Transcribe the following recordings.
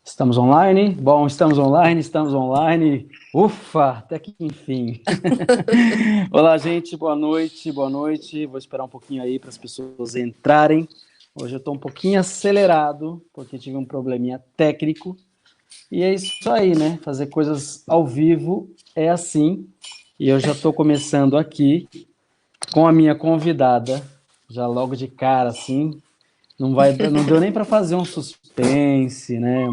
Estamos online? Bom, estamos online. Ufa, até que enfim. Olá, gente, boa noite, boa noite. Vou esperar um pouquinho aí para as pessoas entrarem. Hoje eu estou um pouquinho acelerado, porque tive um probleminha técnico. E é isso aí, né? Fazer coisas ao vivo é assim. E eu já estou começando aqui com a minha convidada, já logo de cara, assim. Não deu nem para fazer um suspense, né?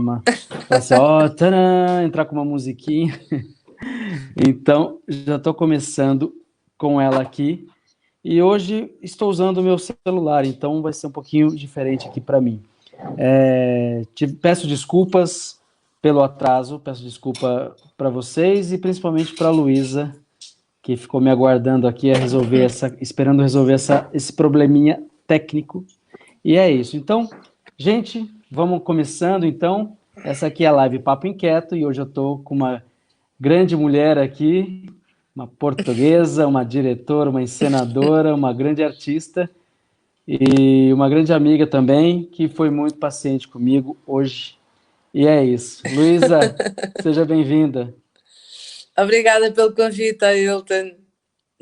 Falar assim, ó, tcharam, entrar com uma musiquinha. Então, já estou começando com ela aqui. E hoje estou usando o meu celular, então vai ser um pouquinho diferente aqui para mim. Peço desculpas pelo atraso, peço desculpa para vocês e principalmente para a Luísa, que ficou me aguardando aqui esperando resolver esse probleminha técnico. E é isso. Então, gente, vamos começando então. Essa aqui é a live Papo Inquieto e hoje eu estou com uma grande mulher aqui, uma portuguesa, uma diretora, uma encenadora, uma grande artista e uma grande amiga também, que foi muito paciente comigo hoje. E é isso. Luísa, seja bem-vinda. Obrigada pelo convite, Ailton.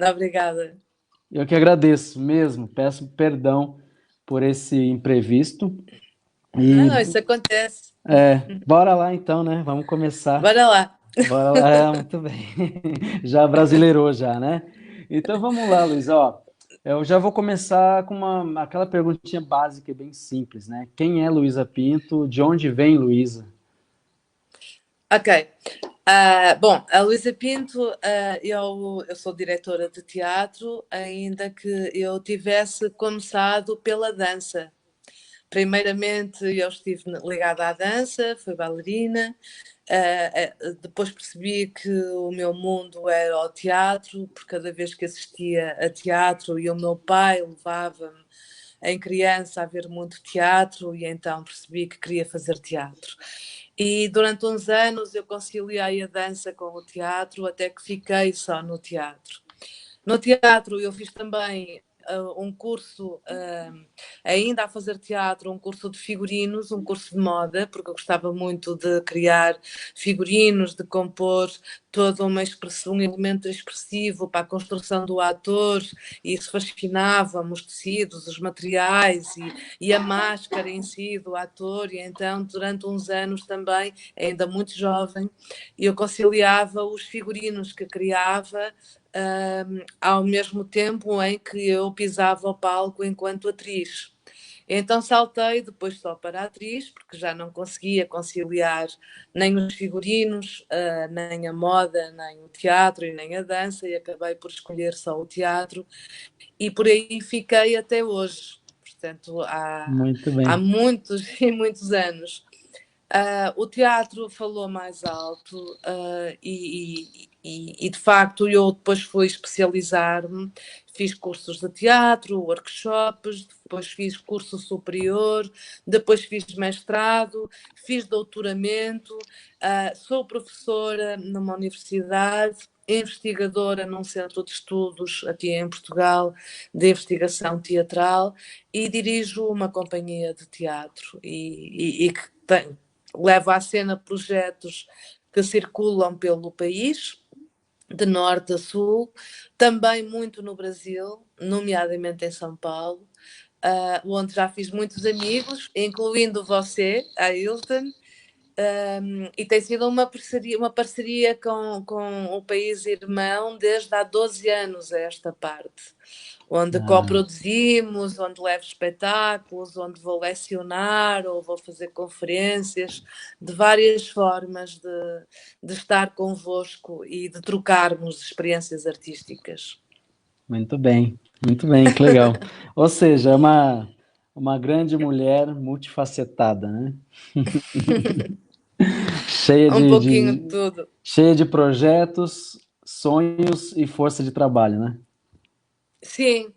Obrigada. Eu que agradeço mesmo, peço perdão por esse imprevisto. E Não, isso acontece. bora lá então, né? Vamos começar. Bora lá. Bora lá, muito bem. Já brasileirou já, né? Então vamos lá, Luiz. Ó, eu já vou começar com aquela perguntinha básica e bem simples, né? Quem é Luísa Pinto? De onde vem Luísa? Ok. Bom, a Luísa Pinto, eu sou diretora de teatro, ainda que eu tivesse começado pela dança. Primeiramente, eu estive ligada à dança, fui bailarina. Depois percebi que o meu mundo era o teatro, porque cada vez que assistia a teatro e o meu pai levava-me em criança a ver muito teatro e então percebi que queria fazer teatro. E durante uns anos eu conciliei a dança com o teatro até que fiquei só no teatro. No teatro eu fiz também um curso, ainda a fazer teatro, um curso de figurinos, um curso de moda, porque eu gostava muito de criar figurinos, de compor todo um elemento expressivo para a construção do ator, e isso fascinava-me, os tecidos, os materiais e a máscara em si do ator, e então durante uns anos também, ainda muito jovem, eu conciliava os figurinos que criava ao mesmo tempo em que eu pisava o palco enquanto atriz. Então saltei depois só para a atriz, porque já não conseguia conciliar nem os figurinos, nem a moda, nem o teatro e nem a dança, e acabei por escolher só o teatro, e por aí fiquei até hoje. Portanto, Muito há bem. muitos e muitos anos. O teatro falou mais alto, e de facto eu depois fui especializar-me, fiz cursos de teatro, workshops, depois fiz curso superior, depois fiz mestrado, fiz doutoramento, sou professora numa universidade, investigadora num centro de estudos aqui em Portugal de investigação teatral e dirijo uma companhia de teatro e que levo à cena projetos que circulam pelo país, de norte a sul, também muito no Brasil, nomeadamente em São Paulo, onde já fiz muitos amigos, incluindo você, a Hilton, e tem sido uma parceria com o país irmão desde há 12 anos a esta parte, onde Ah, coproduzimos, onde levo espetáculos, onde vou lecionar ou vou fazer conferências, de várias formas de estar convosco e de trocarmos experiências artísticas. muito bem, que legal. Ou seja, é uma grande mulher multifacetada, né? Cheia Um pouquinho de tudo. cheia de projetos, sonhos e força de trabalho, né? Sim,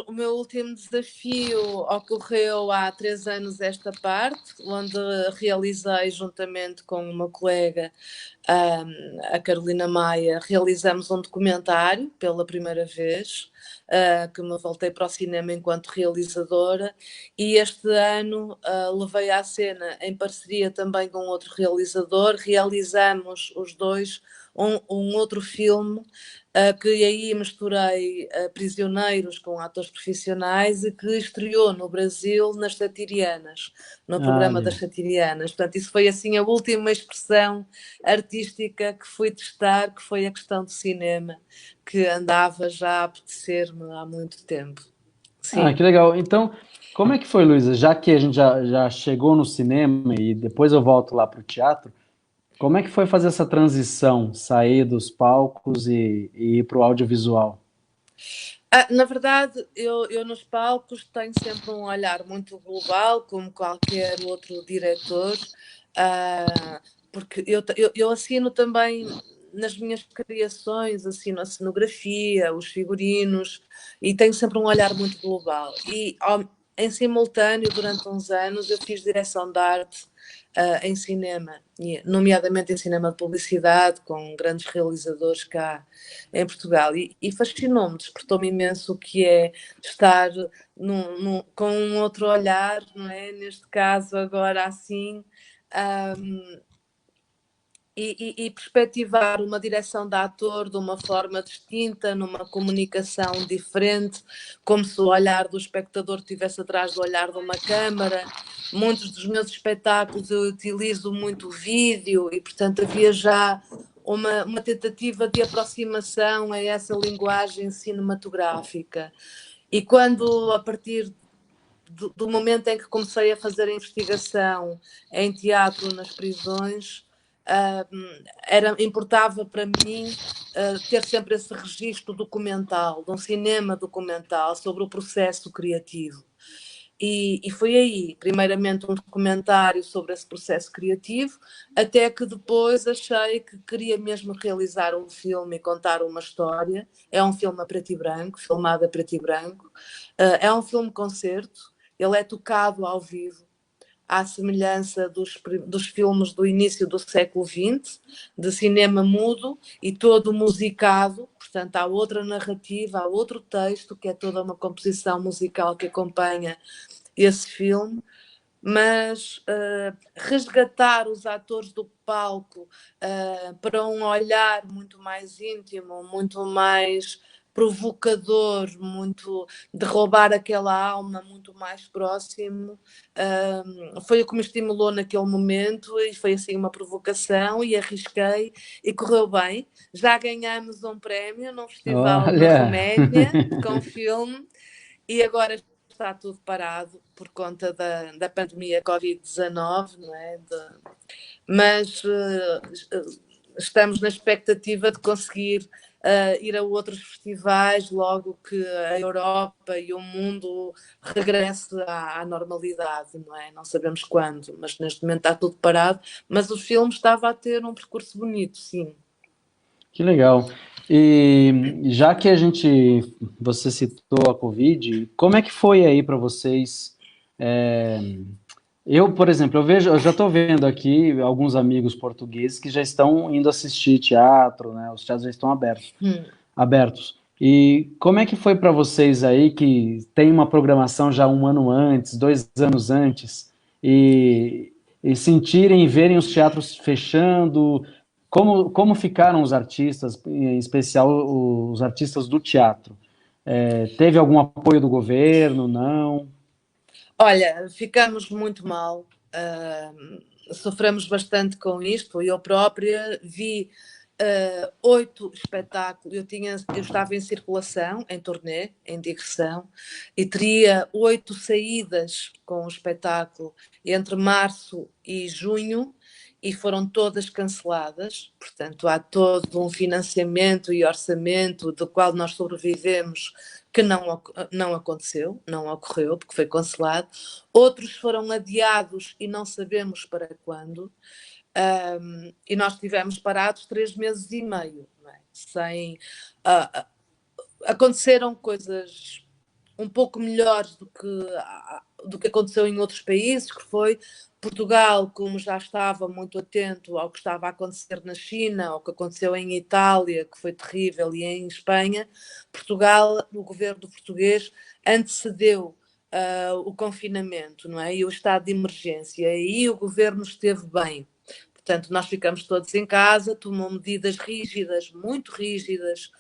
O meu último desafio ocorreu há 3 anos esta parte, onde realizei juntamente com uma colega, a Carolina Maia, realizamos um documentário pela primeira vez, que me voltei para o cinema enquanto realizadora, e este ano levei à cena, em parceria também com outro realizador, realizamos os dois um outro filme, que aí misturei prisioneiros com atores profissionais e que estreou no Brasil nas Satirianas, no programa das Olha. Satirianas. Portanto, isso foi assim a última expressão artística que fui testar, que foi a questão do cinema, que andava já a apetecer-me há muito tempo. Ah, Sim. que legal. Então, como é que foi, Luísa? Já que a gente já chegou no cinema e depois eu volto lá para o teatro, como é que foi fazer essa transição, sair dos palcos e ir para o audiovisual? Na verdade, eu nos palcos tenho sempre um olhar muito global, como qualquer outro diretor, porque eu assino também nas minhas criações, assino a cenografia, os figurinos, e tenho sempre um olhar muito global. Em simultâneo, durante uns anos, eu fiz direção de arte em cinema, nomeadamente em cinema de publicidade, com grandes realizadores cá em Portugal. E fascinou-me, despertou-me imenso o que é estar com um outro olhar, não é? Neste caso, agora assim. Um, e perspectivar uma direção de ator de uma forma distinta, numa comunicação diferente, como se o olhar do espectador estivesse atrás do olhar de uma câmara. Muitos dos meus espetáculos eu utilizo muito vídeo e, portanto, havia já uma tentativa de aproximação a essa linguagem cinematográfica. E quando, a partir do momento em que comecei a fazer a investigação em teatro nas prisões, importava para mim ter sempre esse registro documental, de um cinema documental sobre o processo criativo. E foi aí, primeiramente, um documentário sobre esse processo criativo, até que depois achei que queria mesmo realizar um filme e contar uma história. É um filme a preto e branco, filmado a preto e branco. É um filme-concerto, ele é tocado ao vivo, à semelhança dos filmes do início do século XX, de cinema mudo e todo musicado. Portanto, há outra narrativa, há outro texto, que é toda uma composição musical que acompanha esse filme, mas resgatar os atores do palco para um olhar muito mais íntimo, muito mais provocador, muito de roubar aquela alma muito mais próximo, foi o que me estimulou naquele momento e foi assim uma provocação e arrisquei e correu bem. Já ganhamos um prémio num festival na Olha, Roménia com filme e agora está tudo parado por conta da pandemia Covid-19, não é? Mas estamos na expectativa de conseguir ir a outros festivais logo que a Europa e o mundo regresse à normalidade, não é? Não sabemos quando, mas neste momento está tudo parado. Mas o filme estava a ter um percurso bonito, sim. que legal. E já que você citou a Covid, como é que foi aí para vocês? É, eu, por exemplo, eu já estou vendo aqui alguns amigos portugueses que já estão indo assistir teatro, né? Os teatros já estão abertos. E como é que foi para vocês aí que tem uma programação já um ano antes, 2 anos antes, e sentirem e verem os teatros fechando? Como ficaram os artistas, em especial os artistas do teatro? Teve algum apoio do governo? Não? Olha, ficamos muito mal, sofremos bastante com isto. Eu própria vi 8 espetáculos. Eu estava em circulação, em turnê, em digressão, e teria 8 saídas com o espetáculo entre março e junho, e foram todas canceladas. Portanto, há todo um financiamento e orçamento do qual nós sobrevivemos que não aconteceu, não ocorreu, porque foi cancelado. Outros foram adiados e não sabemos para quando. E nós estivemos parados 3 meses e meio, não é? Sem. aconteceram coisas um pouco melhores do que aconteceu em outros países, que foi Portugal, como já estava muito atento ao que estava a acontecer na China, ao que aconteceu em Itália, que foi terrível, e em Espanha, Portugal, o governo português antecedeu o confinamento, não é? E o estado de emergência. E o governo esteve bem. Portanto, nós ficamos todos em casa, tomou medidas rígidas, muito rígidas,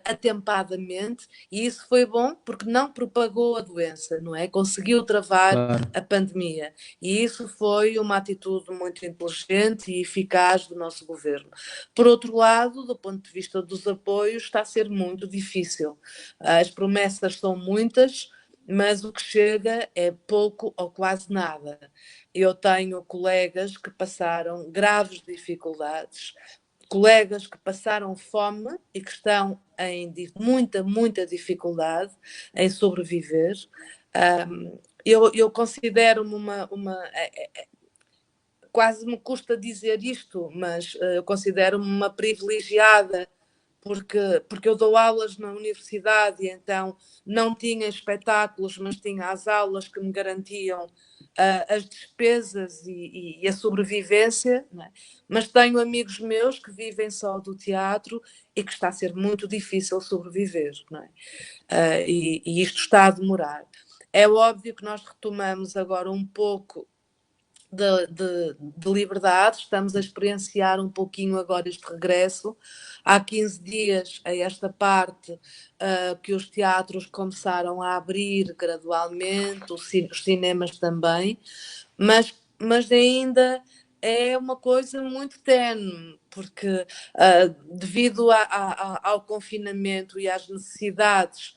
atempadamente, e isso foi bom porque não propagou a doença, não é? Conseguiu travar Claro, a pandemia. E isso foi uma atitude muito inteligente e eficaz do nosso governo. Por outro lado, do ponto de vista dos apoios, está a ser muito difícil. As promessas são muitas, mas o que chega é pouco ou quase nada. Eu tenho colegas que passaram graves dificuldades, colegas que passaram fome e que estão em muita dificuldade em sobreviver. Eu considero-me quase me custa dizer isto, mas eu considero-me uma privilegiada porque eu dou aulas na universidade e então não tinha espetáculos, mas tinha as aulas que me garantiam as despesas e a sobrevivência, não é? Mas tenho amigos meus que vivem só do teatro e que está a ser muito difícil sobreviver, não é? E isto está a demorar. É óbvio que nós retomamos agora um pouco de liberdade, estamos a experienciar um pouquinho agora este regresso. Há 15 dias a esta parte que os teatros começaram a abrir gradualmente, os cinemas também, mas ainda é uma coisa muito tenue, porque devido ao confinamento e às necessidades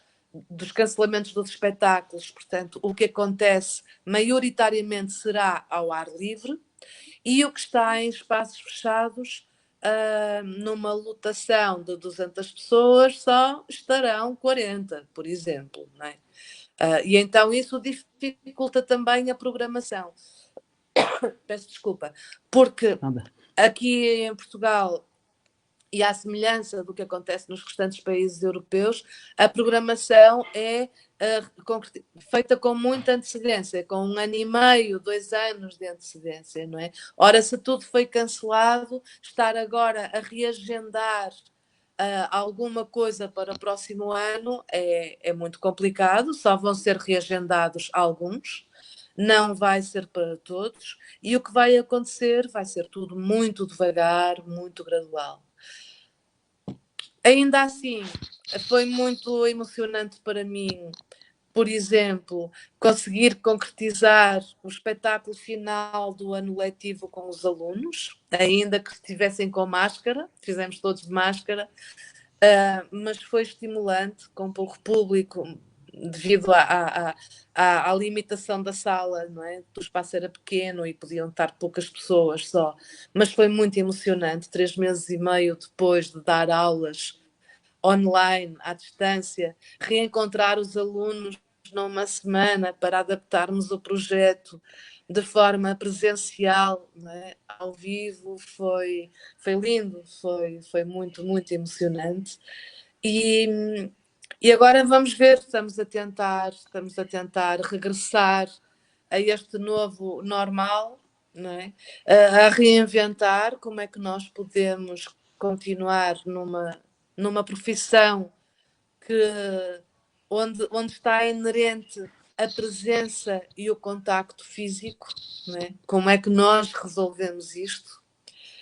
dos cancelamentos dos espetáculos, portanto, o que acontece maioritariamente será ao ar livre, e o que está em espaços fechados, numa lotação de 200 pessoas, só estarão 40, por exemplo. Não é? E então isso dificulta também a programação. Peço desculpa, porque nada. aqui em Portugal, e à semelhança do que acontece nos restantes países europeus, a programação é feita com muita antecedência, com 1 ano e meio, 2 anos de antecedência, não é? Ora, se tudo foi cancelado, estar agora a reagendar alguma coisa para o próximo ano é muito complicado, só vão ser reagendados alguns, não vai ser para todos, e o que vai acontecer vai ser tudo muito devagar, muito gradual. Ainda assim, foi muito emocionante para mim, por exemplo, conseguir concretizar o espetáculo final do ano letivo com os alunos, ainda que estivessem com máscara, fizemos todos de máscara, mas foi estimulante, com pouco público, devido à limitação da sala, não é? O espaço era pequeno e podiam estar poucas pessoas só, mas foi muito emocionante, 3 meses e meio depois de dar aulas online, à distância, reencontrar os alunos numa semana para adaptarmos o projeto de forma presencial, né? Ao vivo, foi lindo, foi muito emocionante. E agora vamos ver, estamos a tentar regressar a este novo normal, não é? A reinventar como é que nós podemos continuar numa profissão que, onde está inerente a presença e o contacto físico, não é? Como é que nós resolvemos isto?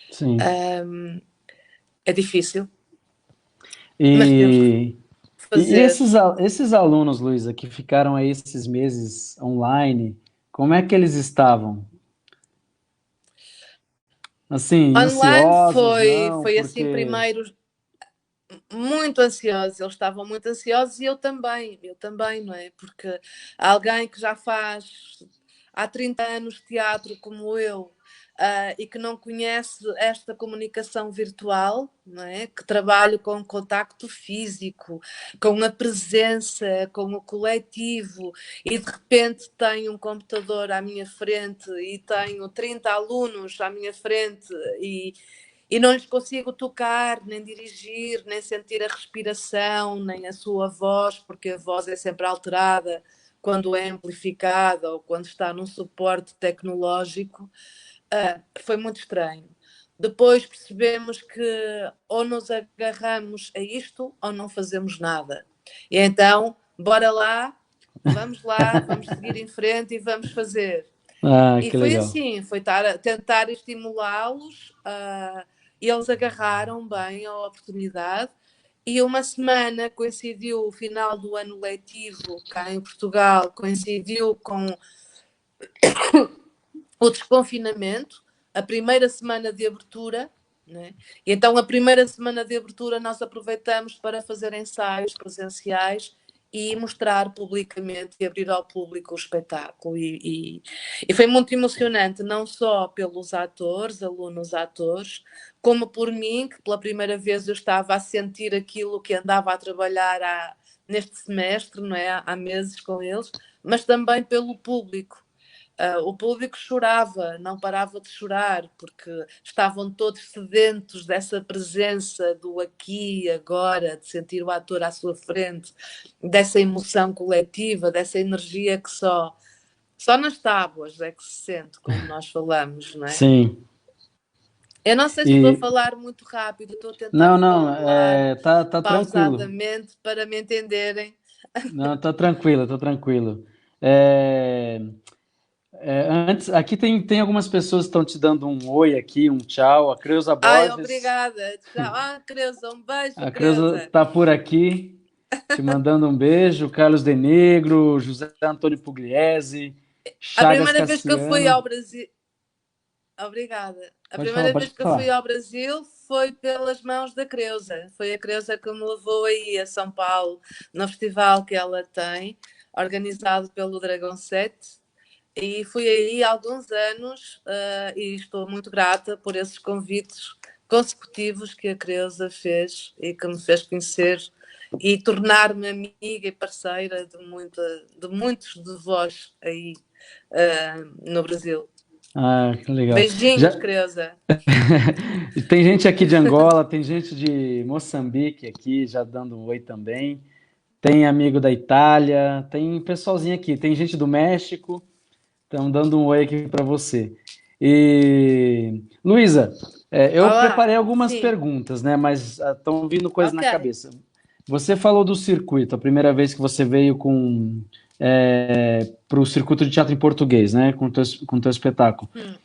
Sim. É difícil, mas temos que E, e fazer. esses alunos, Luísa, que ficaram aí esses meses online, como é que eles estavam? Assim, Online ansiosos, foi, não? foi assim Porque. primeiro muito ansiosos, eles estavam muito ansiosos e eu também, não é? Porque alguém que já faz há 30 anos teatro como eu, e que não conhece esta comunicação virtual, não é? Que trabalho com contacto físico, com a presença, com o coletivo, e de repente tenho um computador à minha frente e tenho 30 alunos à minha frente e não lhes consigo tocar, nem dirigir, nem sentir a respiração, nem a sua voz, porque a voz é sempre alterada quando é amplificada ou quando está num suporte tecnológico. Foi muito estranho. Depois percebemos que ou nos agarramos a isto ou não fazemos nada. E então, bora lá, vamos seguir em frente e vamos fazer. Ah, E que foi legal. assim, foi tentar estimulá-los, e eles agarraram bem a oportunidade. E uma semana coincidiu o final do ano letivo cá em Portugal, coincidiu com o desconfinamento, a primeira semana de abertura, né? E então a primeira semana de abertura nós aproveitamos para fazer ensaios presenciais e mostrar publicamente e abrir ao público o espetáculo. E foi muito emocionante, não só pelos atores, alunos atores, como por mim, que pela primeira vez eu estava a sentir aquilo que andava a trabalhar neste semestre, não é? Há meses com eles, mas também pelo público. O público chorava, não parava de chorar, porque estavam todos sedentos dessa presença do aqui e agora, de sentir o ator à sua frente, dessa emoção coletiva, dessa energia que só nas tábuas é que se sente, como nós falamos, não é? Sim. Eu não sei se estou a E falar muito rápido, estou a tentar não, não, falar tá tranquilo. pausadamente para me entenderem. Não, tá tranquilo, tá tranquilo. É, antes, aqui tem algumas pessoas que estão te dando um oi aqui, um tchau. A Creuza Ai, Borges. obrigada. Tchau. Creuza, um beijo, A Creuza Creuza. tá por aqui, te mandando um beijo. Carlos De Negro, José Antônio Pugliese, A Chagas primeira vez que eu fui ao Cassiano. Brasil. Obrigada. A Pode falar, primeira pode vez que eu fui falar. ao Brasil foi pelas mãos da Creuza. Foi a Creuza que me levou aí a São Paulo, no festival que ela tem, organizado pelo Dragão 7. E fui aí há alguns anos, e estou muito grata por esses convites consecutivos que a Creuza fez e que me fez conhecer e tornar-me amiga e parceira de muitos de vós aí no Brasil. Ah, que legal. Beijinhos, Já Creuza. tem gente aqui de Angola, tem gente de Moçambique aqui já dando um oi também. Tem amigo da Itália, tem pessoalzinho aqui, tem gente do México, estão dando um oi aqui para você. E Luísa, eu Olá, preparei algumas sim, perguntas, né? Mas estão vindo coisas ok. na cabeça. Você falou do circuito, a primeira vez que você veio para o circuito de teatro em português, né? Com teu espetáculo. Hum,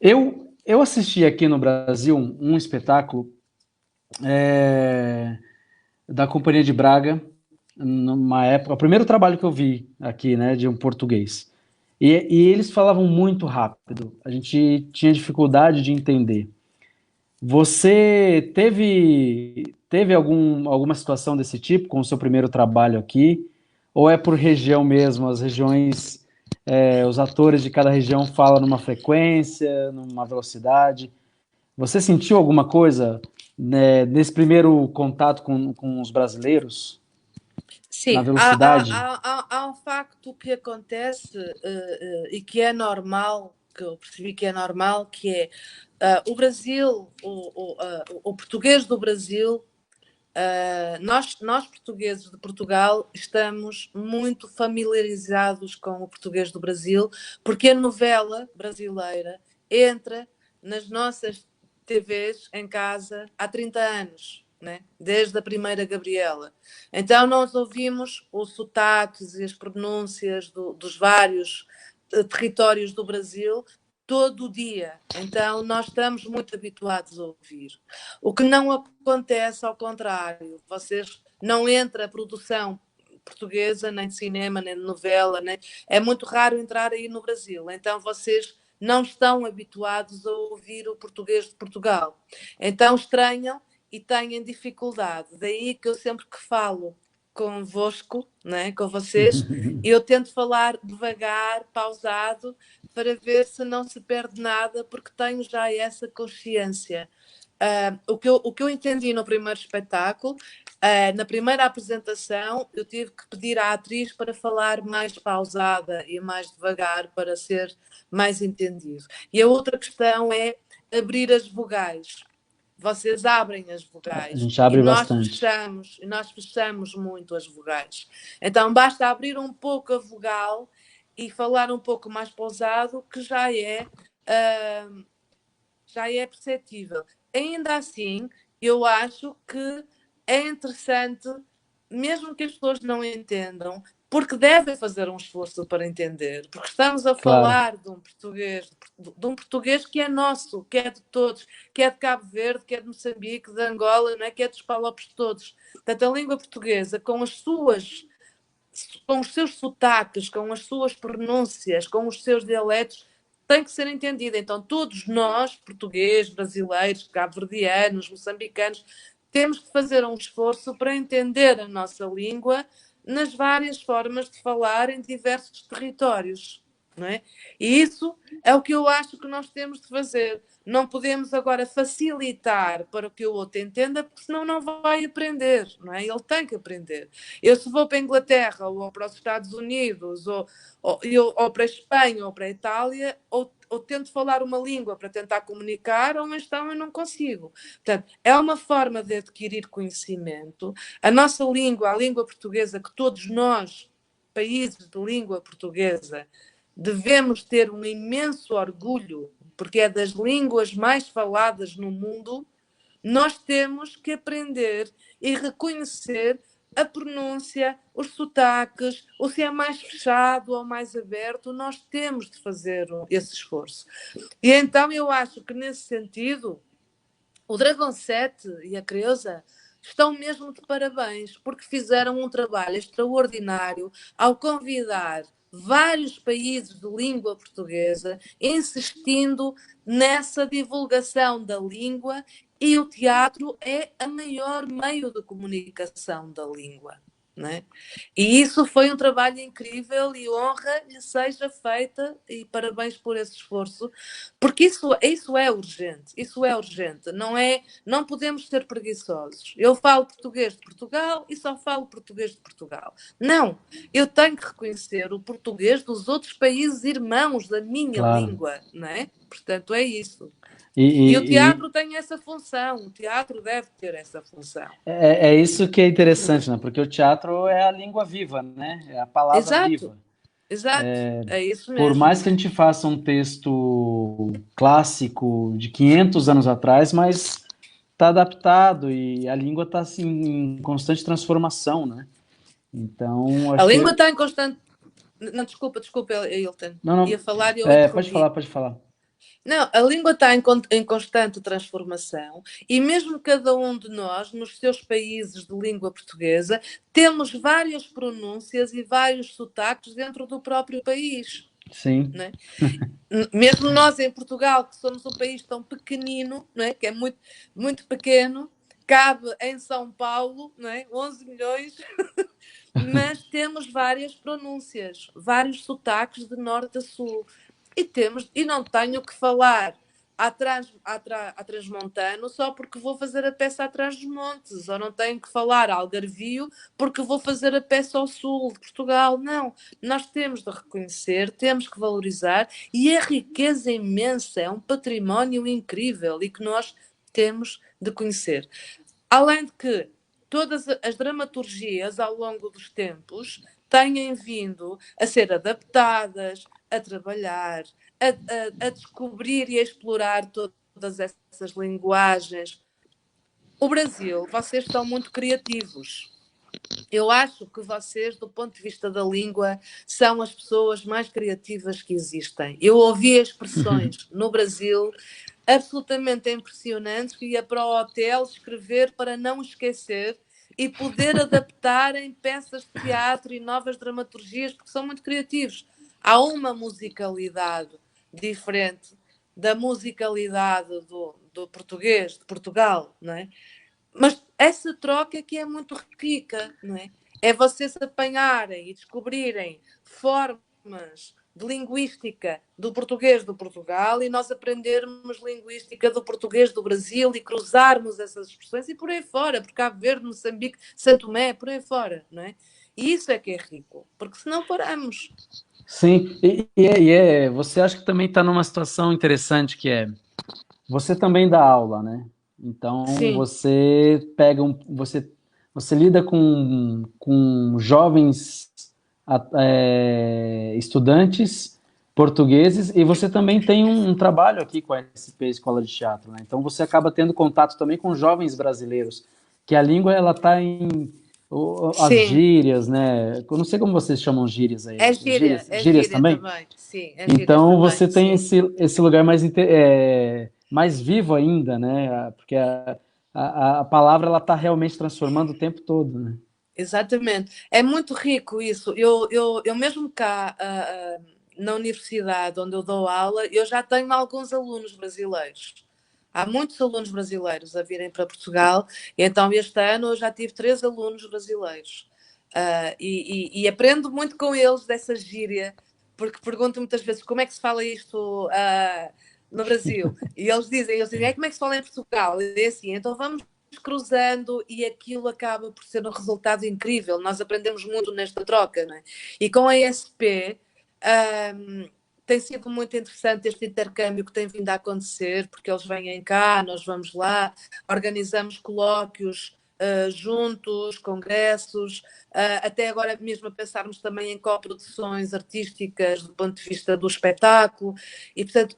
Eu assisti aqui no Brasil um espetáculo da Companhia de Braga, numa época, o primeiro trabalho que eu vi aqui, né, de um português. E eles falavam muito rápido, a gente tinha dificuldade de entender. Você teve alguma situação desse tipo com o seu primeiro trabalho aqui? Ou é por região mesmo? As regiões, os atores de cada região falam numa frequência, numa velocidade? Você sentiu alguma coisa, né, nesse primeiro contato com os brasileiros, na sim, velocidade? há um facto que acontece e que é normal, que eu percebi que é normal, que é o Brasil, o português do Brasil. Nós, portugueses de Portugal, estamos muito familiarizados com o português do Brasil, porque a novela brasileira entra nas nossas TVs em casa há 30 anos, né? Desde a primeira Gabriela. Então, nós ouvimos os sotaques e as pronúncias dos vários territórios do Brasil todo o dia. Então, nós estamos muito habituados a ouvir. O que não acontece ao contrário, vocês não entra produção portuguesa, nem de cinema, nem de novela, nem... é muito raro entrar aí no Brasil. Então vocês não estão habituados a ouvir o português de Portugal. Então estranham e têm dificuldade. Daí que eu sempre que falo convosco, né, com vocês, eu tento falar devagar, pausado, para ver se não se perde nada, porque tenho já essa consciência. O que eu entendi no primeiro espetáculo, na primeira apresentação, eu tive que pedir à atriz para falar mais pausada e mais devagar para ser mais entendido. E a outra questão é abrir as vogais. vocês abrem as A vogais gente abre bastante. e nós fechamos muito as vogais. Então basta abrir um pouco a vogal e falar um pouco mais pausado que já é perceptível. Ainda assim, eu acho que é interessante, mesmo que as pessoas não entendam, porque devem fazer um esforço para entender, porque estamos a Claro, falar de um português que é nosso, que é de todos, que é de Cabo Verde, que é de Moçambique, de Angola, não é? Que é dos Palopes todos. Portanto, a língua portuguesa, com os seus sotaques, com as suas pronúncias, com os seus dialetos, tem que ser entendida. Então, todos nós, portugueses, brasileiros, cabo-verdianos, moçambicanos, temos que fazer um esforço para entender a nossa língua nas várias formas de falar em diversos territórios. Não é? E isso é o que eu acho que nós temos de fazer. Não podemos agora facilitar para que o outro entenda, porque senão não vai aprender, não é? Ele tem que aprender. Eu, se vou para a Inglaterra, ou para os Estados Unidos, ou para a Espanha, ou para a Itália, ou tento falar uma língua para tentar comunicar, ou então eu não consigo. Portanto, é uma forma de adquirir conhecimento. A nossa língua, a língua portuguesa, que todos nós, países de língua portuguesa, devemos ter um imenso orgulho, porque é das línguas mais faladas no mundo, nós temos que aprender e reconhecer a pronúncia, os sotaques, ou se é mais fechado ou mais aberto, nós temos de fazer esse esforço. E então eu acho que nesse sentido, o Dragon 7 e a Creusa estão mesmo de parabéns, porque fizeram um trabalho extraordinário ao convidar vários países de língua portuguesa, insistindo nessa divulgação da língua, e o teatro é o maior meio de comunicação da língua. Não é? E isso foi um trabalho incrível e honra lhe seja feita e parabéns por esse esforço, porque isso é urgente, não podemos ser preguiçosos. Eu falo português de Portugal e só falo português de Portugal. Não, eu tenho que reconhecer o português dos outros países irmãos da minha claro. língua, não é? Portanto, é isso. E, E o e, teatro tem essa função, o teatro deve ter essa função. é isso que é interessante, né? Porque o teatro é a língua viva, né? É a palavra Exato, viva. exato, é isso Por mesmo. mais que a gente faça um texto clássico de 500 anos atrás, mas está adaptado e a língua está assim, em constante transformação, né? Então, A acho língua que. está em constante. Não, desculpa, Hilton. Não, Ia não. falar e eu É, pode interrompi. falar, pode falar. Não, a língua está em constante transformação e mesmo cada um de nós, nos seus países de língua portuguesa, temos várias pronúncias e vários sotaques dentro do próprio país. Sim. Não é? Mesmo nós em Portugal, que somos um país tão pequenino, não é? Que é muito, muito pequeno, cabe em São Paulo, não é? 11 milhões, mas temos várias pronúncias, vários sotaques de norte a sul. E não tenho que falar a transmontano só porque vou fazer a peça atrás dos montes, ou não tenho que falar algarvio porque vou fazer a peça ao sul de Portugal. Não, nós temos de reconhecer, temos que valorizar, e a riqueza imensa, é um património incrível e que nós temos de conhecer. Além de que todas as dramaturgias ao longo dos tempos têm vindo a ser adaptadas, a trabalhar, a descobrir e a explorar todas essas linguagens. O Brasil, vocês estão muito criativos. Eu acho que vocês, do ponto de vista da língua, são as pessoas mais criativas que existem. Eu ouvi expressões no Brasil absolutamente impressionantes que ia para o hotel escrever para não esquecer e poder adaptar em peças de teatro e novas dramaturgias, porque são muito criativos. Há uma musicalidade diferente da musicalidade do português, de Portugal, não é? Mas essa troca que é muito rica, não é? É vocês apanharem e descobrirem formas de linguística do português do Portugal e nós aprendermos linguística do português do Brasil e cruzarmos essas expressões e por aí fora, por Cabo Verde, Moçambique, Santo Tomé, por aí fora, não é? E isso é que é rico, porque senão paramos. Sim, você acha que também está numa situação interessante que é, você também dá aula, né? Então, sim, você lida com jovens estudantes portugueses e você também tem um trabalho aqui com a SP Escola de Teatro, né? Então, você acaba tendo contato também com jovens brasileiros, que a língua ela está em as sim. gírias, né? Eu não sei como vocês chamam gírias aí. É Gírias gíria também? também. Sim, é gírias Então também. você tem Sim. esse lugar mais vivo ainda, né? Porque a palavra ela está realmente transformando o tempo todo, né? Exatamente. É muito rico isso. Eu mesmo cá, na universidade onde eu dou aula, eu já tenho alguns alunos brasileiros. Há muitos alunos brasileiros a virem para Portugal, e então este ano eu já tive 3 alunos brasileiros. E aprendo muito com eles dessa gíria, porque pergunto muitas vezes como é que se fala isto no Brasil. E eles dizem, como é que se fala em Portugal? E é assim, então vamos cruzando e aquilo acaba por ser um resultado incrível. Nós aprendemos muito nesta troca, não é? E com a ESP tem sido muito interessante este intercâmbio que tem vindo a acontecer, porque eles vêm cá, nós vamos lá, organizamos colóquios juntos, congressos, até agora mesmo a pensarmos também em coproduções artísticas do ponto de vista do espetáculo, e portanto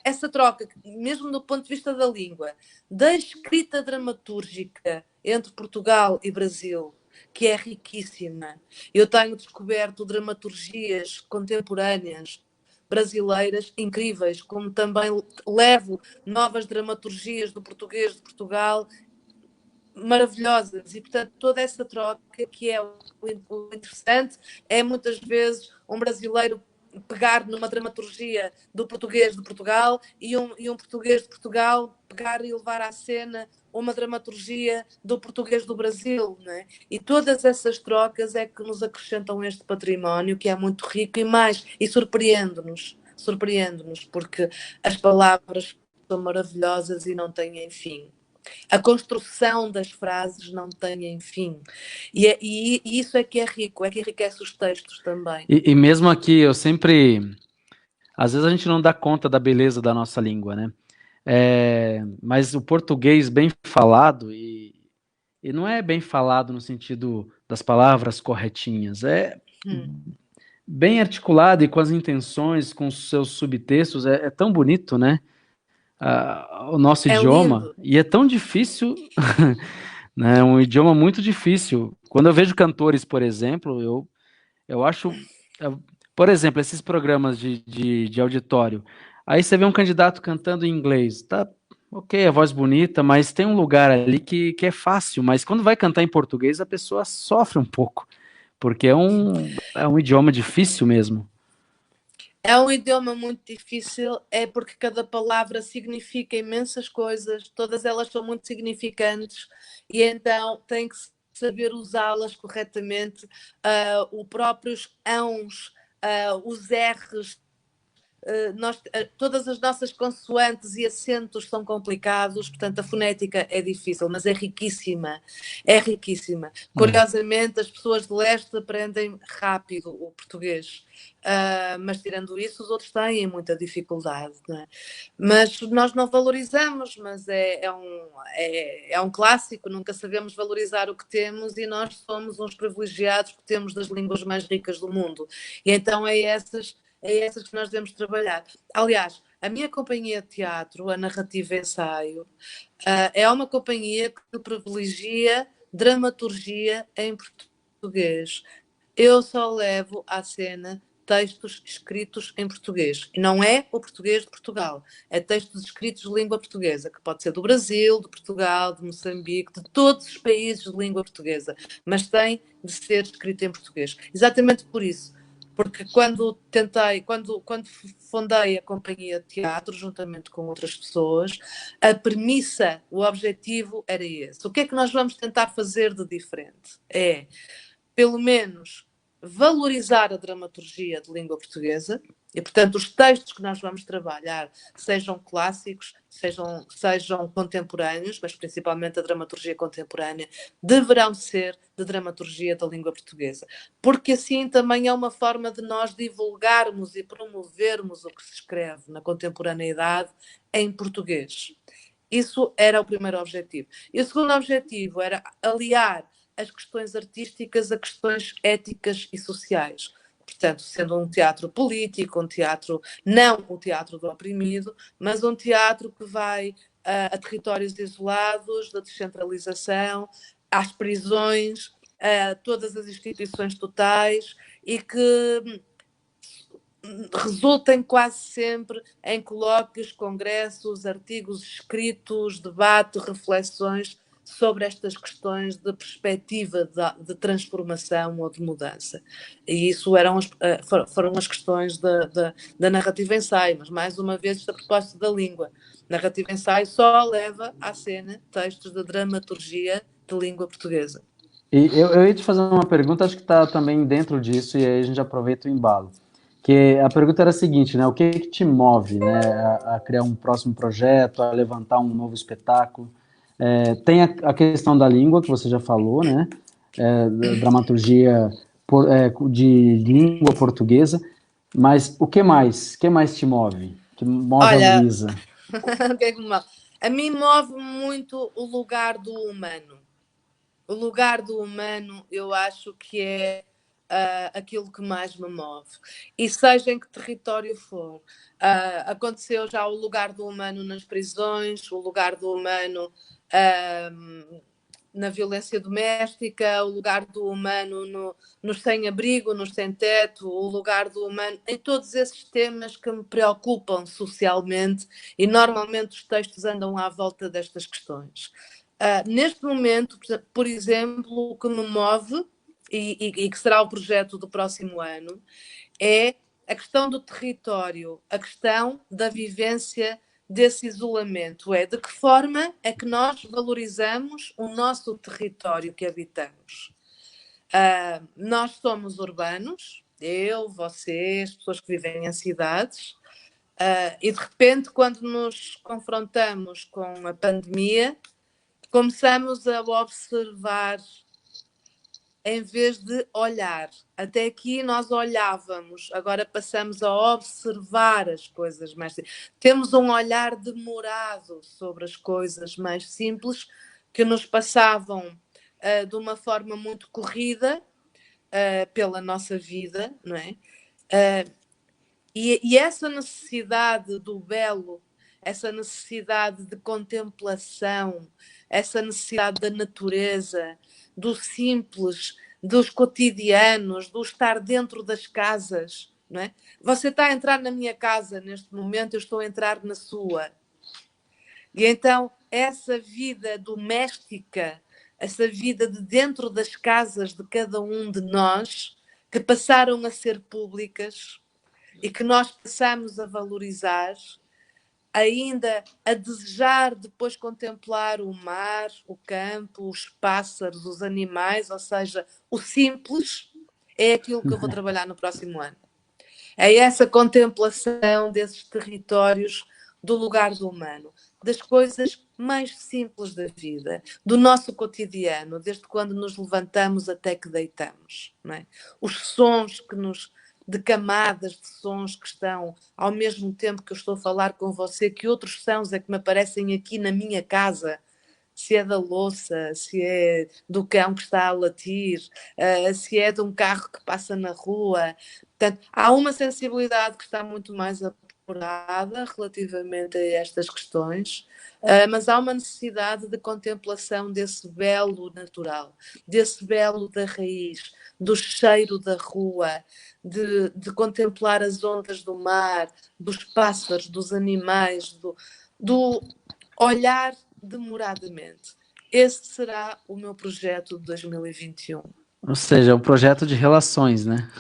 essa troca, mesmo do ponto de vista da língua, da escrita dramatúrgica entre Portugal e Brasil, que é riquíssima. Eu tenho descoberto dramaturgias contemporâneas brasileiras incríveis, como também levo novas dramaturgias do português de Portugal maravilhosas. E, portanto, toda essa troca que é o interessante é muitas vezes um brasileiro pegar numa dramaturgia do português de Portugal e um português de Portugal pegar e levar à cena uma dramaturgia do português do Brasil, né? E todas essas trocas é que nos acrescentam este património que é muito rico e surpreende-nos, porque as palavras são maravilhosas e não têm fim. A construção das frases não tem fim. E isso é que é rico, é que enriquece os textos também. E mesmo aqui, às vezes a gente não dá conta da beleza da nossa língua, né? Mas o português bem falado, e não é bem falado no sentido das palavras corretinhas, é Hum. bem articulado e com as intenções, com os seus subtextos, é tão bonito, né? O nosso É idioma, lindo. e é tão difícil, né? É um idioma muito difícil. Quando eu vejo cantores, por exemplo, eu acho, por exemplo, esses programas de auditório, aí você vê um candidato cantando em inglês, tá, ok, a voz bonita, mas tem um lugar ali que é fácil, mas quando vai cantar em português, a pessoa sofre um pouco, porque é um idioma difícil mesmo. É um idioma muito difícil, é porque cada palavra significa imensas coisas, todas elas são muito significantes e então tem que saber usá-las corretamente. Os próprios ãos, os R's, todas as nossas consoantes e acentos são complicados, portanto a fonética é difícil, mas é riquíssima, é riquíssima. É. Curiosamente, as pessoas de leste aprendem rápido o português, mas tirando isso, os outros têm muita dificuldade. Não é? Mas nós não valorizamos, mas é um clássico, nunca sabemos valorizar o que temos e nós somos uns privilegiados que temos das línguas mais ricas do mundo. E então é essas que nós devemos trabalhar. Aliás, a minha companhia de teatro, a Narrativa Ensaio, é uma companhia que privilegia dramaturgia em português. Eu só levo à cena textos escritos em português. E não é o português de Portugal, é textos escritos de língua portuguesa, que pode ser do Brasil, de Portugal, de Moçambique, de todos os países de língua portuguesa, mas tem de ser escrito em português. Exatamente por isso, porque quando fundei a companhia de teatro, juntamente com outras pessoas, a premissa, o objetivo era esse. O que é que nós vamos tentar fazer de diferente? É, pelo menos, valorizar a dramaturgia de língua portuguesa e, portanto, os textos que nós vamos trabalhar sejam clássicos, sejam contemporâneos, mas principalmente a dramaturgia contemporânea, deverão ser de dramaturgia da língua portuguesa. Porque assim também é uma forma de nós divulgarmos e promovermos o que se escreve na contemporaneidade em português. Isso era o primeiro objetivo. E o segundo objetivo era aliar as questões artísticas a questões éticas e sociais. Portanto, sendo um teatro político, um teatro, não o teatro do oprimido, mas um teatro que vai a territórios isolados, da descentralização, às prisões, a todas as instituições totais e que resultem quase sempre em colóquios, congressos, artigos escritos, debate, reflexões sobre estas questões de perspectiva de transformação ou de mudança. E isso foram as questões da narrativa ensaio, mas mais uma vez a propósito da língua. Narrativa ensaio só leva à cena textos de dramaturgia de língua portuguesa. E eu ia te fazer uma pergunta, acho que está também dentro disso, e aí a gente aproveita o embalo. Que a pergunta era a seguinte, né? O que que te move, né, a criar um próximo projeto, a levantar um novo espetáculo? Tem a questão da língua, que você já falou, né? Dramaturgia de língua portuguesa, mas o que mais? O que mais te move? Que move a Olha, Luísa? o que é que me move? A mim move muito o lugar do humano. O lugar do humano, eu acho que é aquilo que mais me move. E seja em que território for. Aconteceu já o lugar do humano nas prisões, o lugar do humano na violência doméstica, o lugar do humano nos sem-abrigo, nos sem-teto, o lugar do humano, em todos esses temas que me preocupam socialmente e normalmente os textos andam à volta destas questões. Neste momento, por exemplo, o que me move e que será o projeto do próximo ano é a questão do território, a questão da vivência desse isolamento. É de que forma é que nós valorizamos o nosso território que habitamos. Nós somos urbanos, eu, vocês, pessoas que vivem em cidades, e de repente, quando nos confrontamos com a pandemia, começamos a observar em vez de olhar. Até aqui nós olhávamos, agora passamos a observar as coisas mais. Temos um olhar demorado sobre as coisas mais simples que nos passavam de uma forma muito corrida pela nossa vida, não é? E essa necessidade do belo, essa necessidade de contemplação, essa necessidade da natureza, do simples, dos cotidianos, do estar dentro das casas, não é? Você está a entrar na minha casa neste momento, eu estou a entrar na sua. E então essa vida doméstica, essa vida de dentro das casas de cada um de nós, que passaram a ser públicas, e que nós passamos a valorizar, ainda a desejar depois contemplar o mar, o campo, os pássaros, os animais, ou seja, o simples, é aquilo que eu vou trabalhar no próximo ano. É essa contemplação desses territórios do lugar do humano, das coisas mais simples da vida, do nosso cotidiano, desde quando nos levantamos até que deitamos. Não é? Os sons que nos de camadas de sons que estão ao mesmo tempo que eu estou a falar com você, que outros sons é que me aparecem aqui na minha casa, se é da louça, se é do cão que está a latir, se é de um carro que passa na rua. Portanto, há uma sensibilidade que está muito mais apurada relativamente a estas questões, mas há uma necessidade de contemplação desse belo natural, desse belo da raiz, do cheiro da rua, de contemplar as ondas do mar, dos pássaros, dos animais, do olhar demoradamente. Esse será o meu projeto de 2021. Ou seja, é um projeto de relações, né?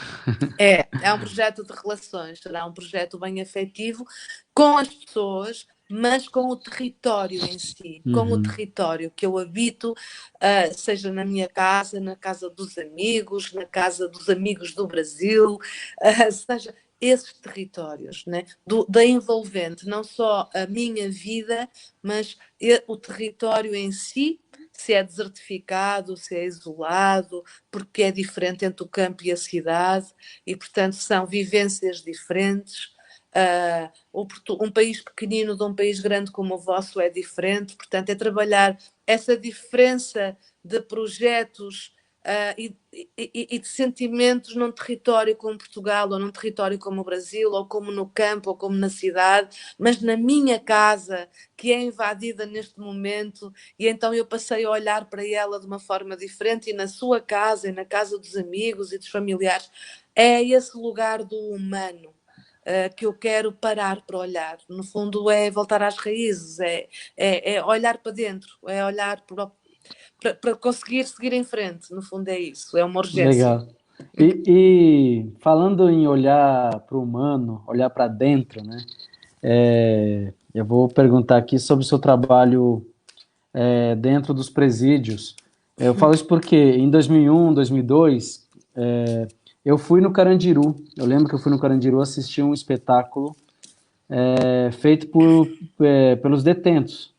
É um projeto de relações, será um projeto bem afetivo com as pessoas, mas com o território em si, com o território que eu habito, seja na minha casa, na casa dos amigos, na casa dos amigos do Brasil, seja esses territórios, né? Da envolvente, não só a minha vida, mas o território em si, se é desertificado, se é isolado, porque é diferente entre o campo e a cidade, e portanto são vivências diferentes, Um país pequenino de um país grande como o vosso é diferente, portanto, é trabalhar essa diferença de projetos e de sentimentos num território como Portugal, ou num território como o Brasil, ou como no campo, ou como na cidade, mas na minha casa, que é invadida neste momento, e então eu passei a olhar para ela de uma forma diferente, e na sua casa, e na casa dos amigos e dos familiares, é esse lugar do humano que eu quero parar para olhar. No fundo, é voltar às raízes, é olhar para dentro, é olhar para conseguir seguir em frente. No fundo, é isso, é uma urgência. Legal. E falando em olhar para o humano, olhar para dentro, né? Eu vou perguntar aqui sobre o seu trabalho dentro dos presídios. Eu falo isso porque em 2001, 2002, eu fui no Carandiru. Eu lembro que eu fui no Carandiru assistir um espetáculo feito pelos detentos.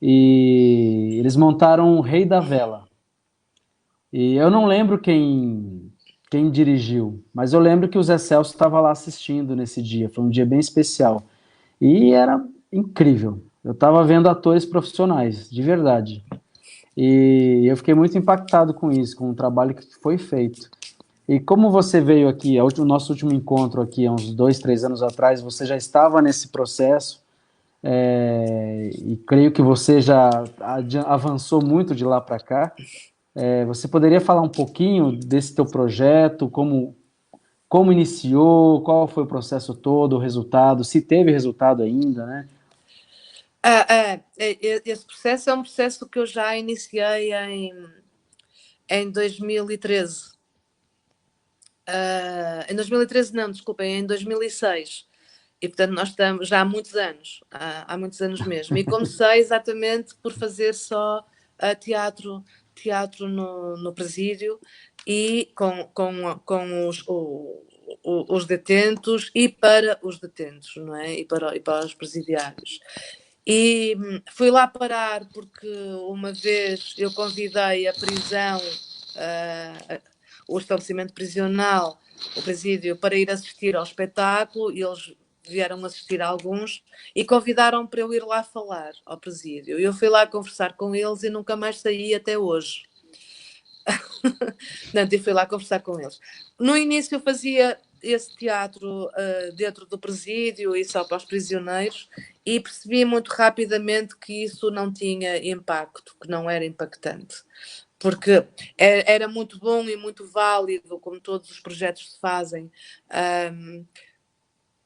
E eles montaram o Rei da Vela. E eu não lembro quem dirigiu, mas eu lembro que o Zé Celso estava lá assistindo nesse dia. Foi um dia bem especial. E era incrível. Eu estava vendo atores profissionais, de verdade. E eu fiquei muito impactado com isso, com o trabalho que foi feito. E como você veio aqui, o nosso último encontro aqui, há uns 2, 3 anos atrás, você já estava nesse processo, e creio que você já avançou muito de lá para cá. Você poderia falar um pouquinho desse teu projeto, como iniciou, qual foi o processo todo, o resultado, se teve resultado ainda, né? Esse processo é um processo que eu já iniciei em 2013. Em 2013 não, desculpem, em 2006. E, portanto, nós estamos já há muitos anos, há muitos anos mesmo. E comecei exatamente por fazer só teatro no presídio e com os detentos e para os detentos, não é? E para os presidiários. E fui lá parar porque uma vez eu convidei a prisão, o estabelecimento prisional, o presídio, para ir assistir ao espetáculo, e eles vieram assistir a alguns e convidaram para eu ir lá falar ao presídio. Eu fui lá conversar com eles e nunca mais saí até hoje. Portanto, eu fui lá conversar com eles. No início eu fazia esse teatro dentro do presídio e só para os prisioneiros, e percebi muito rapidamente que isso não tinha impacto, que não era impactante. Porque era muito bom e muito válido, como todos os projetos se fazem,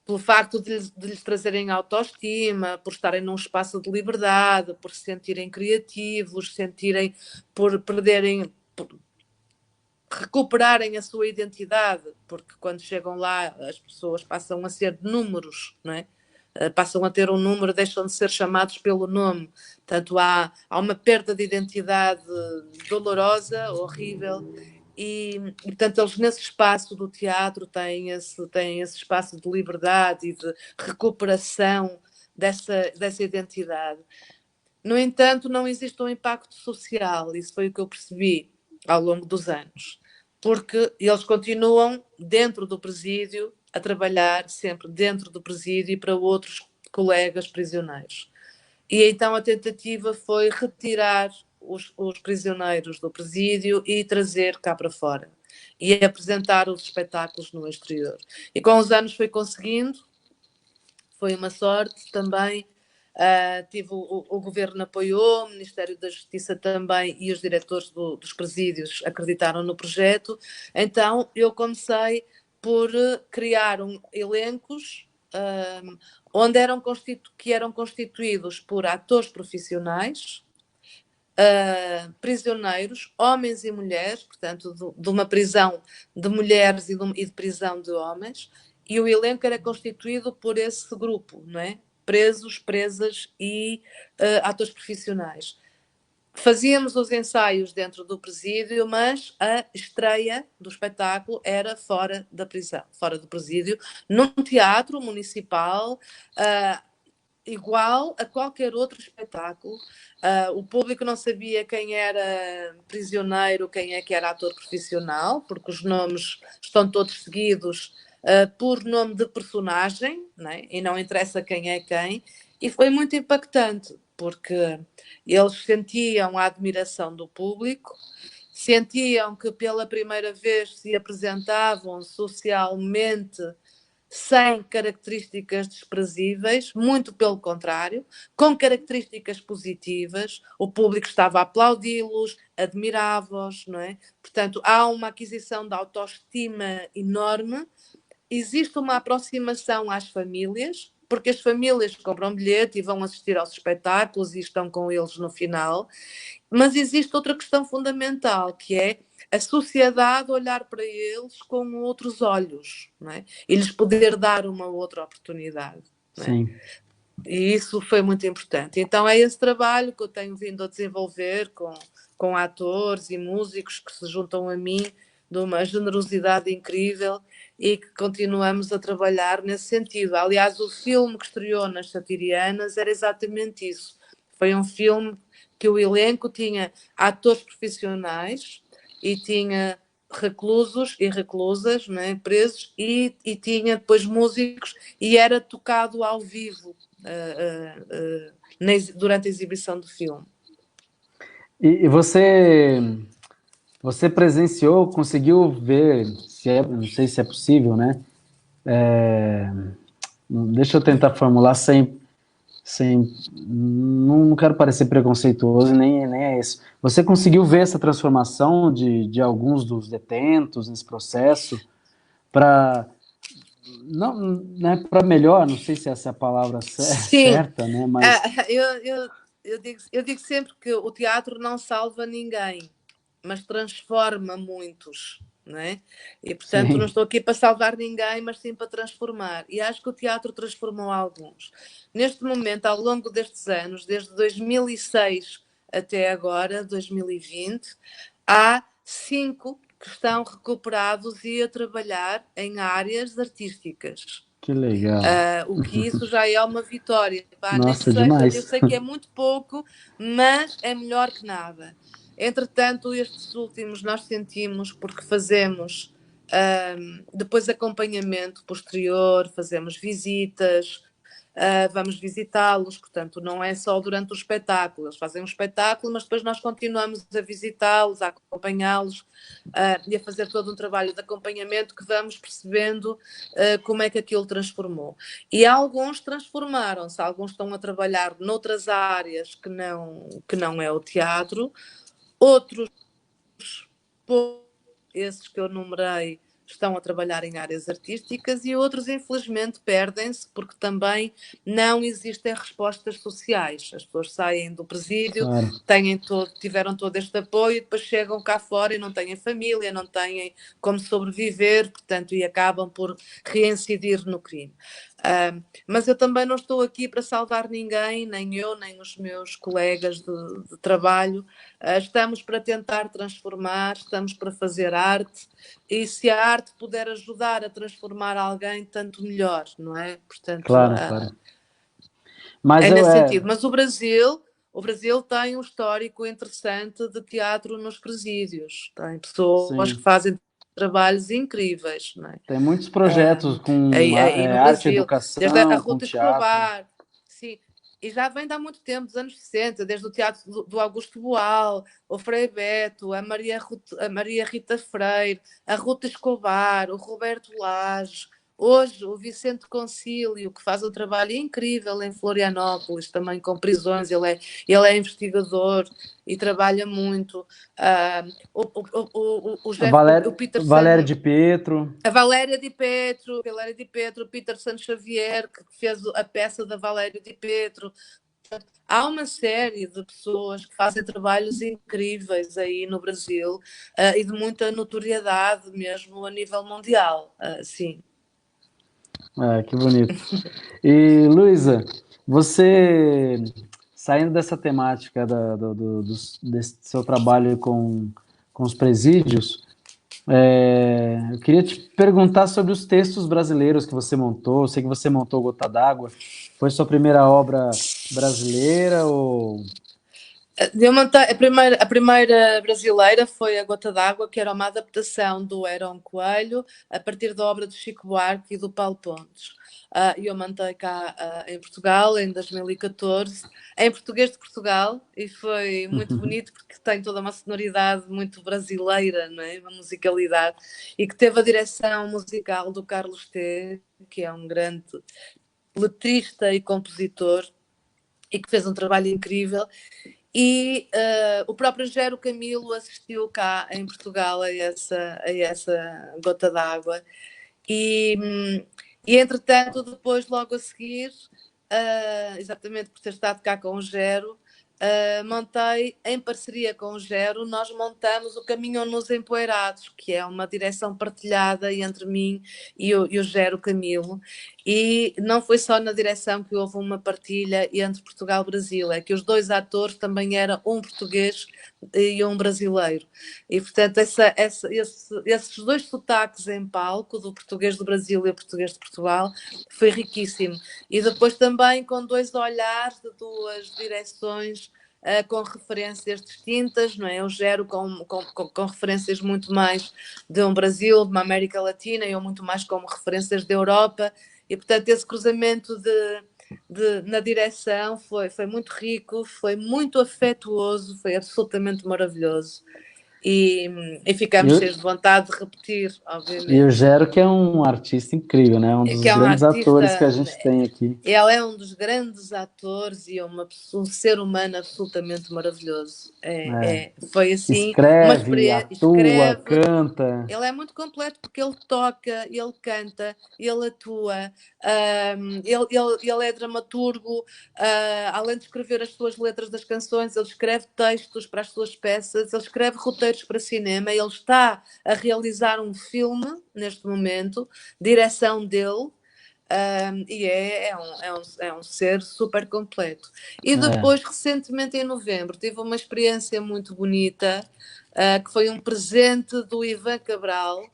pelo facto de lhes trazerem autoestima, por estarem num espaço de liberdade, por se sentirem criativos, por perderem, recuperarem a sua identidade, porque quando chegam lá as pessoas passam a ser números, não é? Passam a ter um número, deixam de ser chamados pelo nome. Portanto, há uma perda de identidade dolorosa, horrível, portanto, eles nesse espaço do teatro têm esse espaço de liberdade e de recuperação dessa identidade. No entanto, não existe um impacto social, isso foi o que eu percebi ao longo dos anos, porque eles continuam dentro do presídio a trabalhar sempre dentro do presídio e para outros colegas prisioneiros. E então a tentativa foi retirar os prisioneiros do presídio e trazer cá para fora e apresentar os espetáculos no exterior. E com os anos foi conseguindo, foi uma sorte também. O governo apoiou, o Ministério da Justiça também, e os diretores dos presídios acreditaram no projeto. Então eu comecei por criar elencos onde que eram constituídos por atores profissionais, prisioneiros, homens e mulheres, portanto, de uma prisão de mulheres e de prisão de homens, e o elenco era constituído por esse grupo, não é? Presos, presas e atores profissionais. Fazíamos os ensaios dentro do presídio, mas a estreia do espetáculo era fora da prisão, fora do presídio, num teatro municipal, igual a qualquer outro espetáculo. O público não sabia quem era prisioneiro, quem é que era ator profissional, porque os nomes estão todos seguidos por nome de personagem, né? E não interessa quem é quem, e foi muito impactante, porque eles sentiam a admiração do público, sentiam que pela primeira vez se apresentavam socialmente sem características desprezíveis, muito pelo contrário, com características positivas, o público estava a aplaudi-los, admirava-os, não é? Portanto, há uma aquisição de autoestima enorme, existe uma aproximação às famílias, porque as famílias compram bilhete e vão assistir aos espetáculos e estão com eles no final, mas existe outra questão fundamental, que é a sociedade olhar para eles com outros olhos, não é? E lhes poder dar uma outra oportunidade. Não é? Sim. E isso foi muito importante. Então é esse trabalho que eu tenho vindo a desenvolver com atores e músicos que se juntam a mim de uma generosidade incrível e que continuamos a trabalhar nesse sentido. Aliás, o filme que estreou nas Satirianas era exatamente isso. Foi um filme que o elenco tinha atores profissionais e tinha reclusos e reclusas, né, presos, e tinha depois músicos, e era tocado ao vivo durante a exibição do filme. E você presenciou, conseguiu ver, não sei se é possível, né? Deixa eu tentar formular não quero parecer preconceituoso, nem é isso. Você conseguiu ver essa transformação de alguns dos detentos nesse processo para não, né, para melhor, não sei se essa é a palavra certa, né? Mas eu digo sempre que o teatro não salva ninguém, mas transforma muitos. Não é? E portanto sim. Não estou aqui para salvar ninguém, mas sim para transformar, e acho que o teatro transformou alguns. Neste momento, ao longo destes anos, desde 2006 até agora, 2020, há 5 que estão recuperados e a trabalhar em áreas artísticas. Que legal. O que isso já é uma vitória. Nossa, demais. Eu sei que é muito pouco, mas é melhor que nada. Entretanto, estes últimos nós sentimos, porque fazemos depois acompanhamento posterior, fazemos visitas, vamos visitá-los, portanto não é só durante o espetáculo, eles fazem um espetáculo, mas depois nós continuamos a visitá-los, a acompanhá-los e a fazer todo um trabalho de acompanhamento que vamos percebendo como é que aquilo transformou. E alguns transformaram-se, alguns estão a trabalhar noutras áreas que não é o teatro, outros, esses que eu numerei, estão a trabalhar em áreas artísticas e outros, infelizmente, perdem-se porque também não existem respostas sociais. As pessoas saem do presídio, claro, tiveram todo este apoio e depois chegam cá fora e não têm família, não têm como sobreviver, portanto, e acabam por reincidir no crime. Mas eu também não estou aqui para salvar ninguém, nem eu, nem os meus colegas de trabalho. Estamos para tentar transformar, estamos para fazer arte, e se a arte puder ajudar a transformar alguém, tanto melhor, não é? Portanto, claro. Mas nesse sentido. Mas o Brasil tem um histórico interessante de teatro nos presídios. Tem pessoas que fazem trabalhos incríveis, não é? Tem muitos projetos com arte e educação, desde a Ruta Escobar, sim, e já vem de há muito tempo, dos anos 60, desde o teatro do Augusto Boal, o Frei Beto, a Maria Rita Freire, a Ruta Escobar, o Roberto Lage, hoje o Vicente Concílio, que faz um trabalho incrível em Florianópolis, também com prisões, ele é investigador e trabalha muito. O Peter Valéria de Petro. A Valéria de Petro, o Peter Santos Xavier, que fez a peça da Valéria de Petro. Há uma série de pessoas que fazem trabalhos incríveis aí no Brasil e de muita notoriedade mesmo a nível mundial, sim. Que bonito. E, Luísa, você, saindo dessa temática desse seu trabalho com os presídios, eu queria te perguntar sobre os textos brasileiros que você montou. Eu sei que você montou Gota d'Água. Foi sua primeira obra brasileira ou... Eu montei, a primeira brasileira foi A Gota d'Água, que era uma adaptação do Herão Coelho, a partir da obra do Chico Buarque e do Paulo Pontes. E eu montei cá em Portugal, em 2014, em português de Portugal, e foi muito bonito porque tem toda uma sonoridade muito brasileira, não é? Uma musicalidade, e que teve a direção musical do Carlos T, que é um grande letrista e compositor, e que fez um trabalho incrível. E o próprio Gero Camilo assistiu cá em Portugal a essa Gota d'Água. E entretanto, depois, logo a seguir, exatamente por ter estado cá com o Gero, montei, em parceria com o Gero, nós montamos o Caminham nos Empoeirados, que é uma direção partilhada entre mim e o Gero Camilo. E não foi só na direção que houve uma partilha entre Portugal e Brasil, é que os dois atores também eram um português e um brasileiro. E, portanto, esses dois sotaques em palco, do português do Brasil e o português de Portugal, foi riquíssimo. E depois também com dois olhares de duas direções com referências distintas, não é? Eu gero com referências muito mais de um Brasil, de uma América Latina, e eu muito mais como referências da Europa. E, portanto, esse cruzamento na direção foi muito rico, foi muito afetuoso, foi absolutamente maravilhoso. E ficamos cheios de vontade de repetir, obviamente. E o Gero, que é um artista incrível, né? Um dos grandes atores que a gente tem aqui. Ele é um dos grandes atores e um ser humano absolutamente maravilhoso. Foi assim. Escreve, atua, canta. Ele é muito completo porque ele toca, ele canta, ele atua, ele é dramaturgo, além de escrever as suas letras das canções, ele escreve textos para as suas peças, ele escreve roteiros para cinema, ele está a realizar um filme neste momento, direção dele. E é um ser super completo. E depois, recentemente em novembro, tive uma experiência muito bonita, que foi um presente do Ivan Cabral,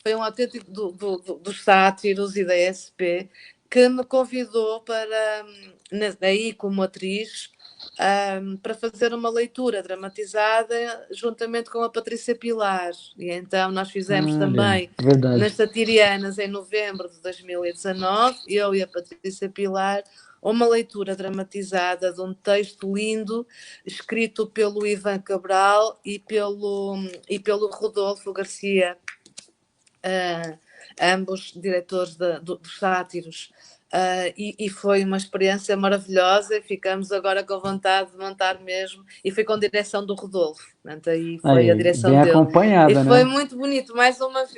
foi um autêntico dos sátiros e da SP, que me convidou para, aí como atriz, para fazer uma leitura dramatizada juntamente com a Patrícia Pilar. E então nós fizemos também nas Satirianas em novembro de 2019, eu e a Patrícia Pilar, uma leitura dramatizada de um texto lindo escrito pelo Ivan Cabral e pelo Rodolfo Garcia, ambos diretores dos sátiros. E foi uma experiência maravilhosa, ficamos agora com vontade de montar mesmo, e foi com direção do Rodolfo, portanto, aí foi a direção bem dele. Acompanhada, e foi né? muito bonito,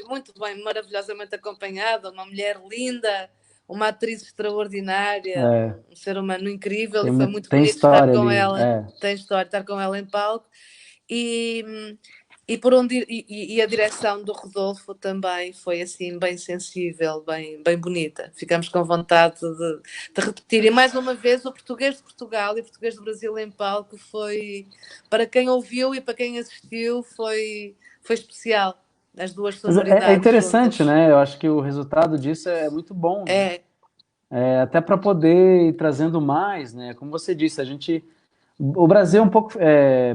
muito bem, maravilhosamente acompanhada, uma mulher linda, uma atriz extraordinária, um ser humano incrível, e foi muito bonito estar com ela, tem história, estar com ela em palco, e a direção do Rodolfo também foi assim bem sensível, bem bonita. Ficamos com vontade de repetir. E mais uma vez, o português de Portugal e o português do Brasil em palco foi, para quem ouviu e para quem assistiu, foi especial. As duas sonoridades. É interessante, juntas, né? Eu acho que o resultado disso é muito bom. Né? Até para poder ir trazendo mais, né? Como você disse, o Brasil é um pouco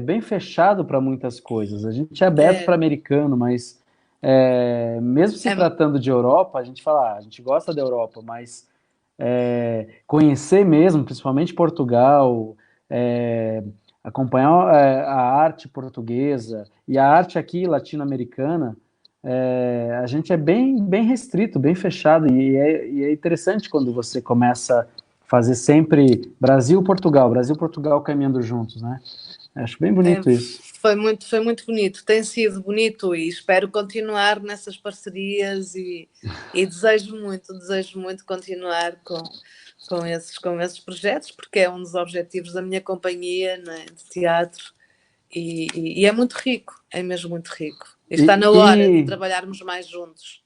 bem fechado para muitas coisas. A gente é aberto para americano, mas mesmo se tratando de Europa, a gente fala, a gente gosta da Europa, mas conhecer mesmo, principalmente Portugal, acompanhar a arte portuguesa e a arte aqui latino-americana, a gente é bem restrito, bem fechado, e é interessante quando você começa fazer sempre Brasil-Portugal caminhando juntos, né? Acho bem bonito isso. Foi muito bonito, tem sido bonito e espero continuar nessas parcerias e desejo muito continuar com esses projetos, porque é um dos objetivos da minha companhia, né, de teatro, e é muito rico, é mesmo muito rico. E está na hora de trabalharmos mais juntos.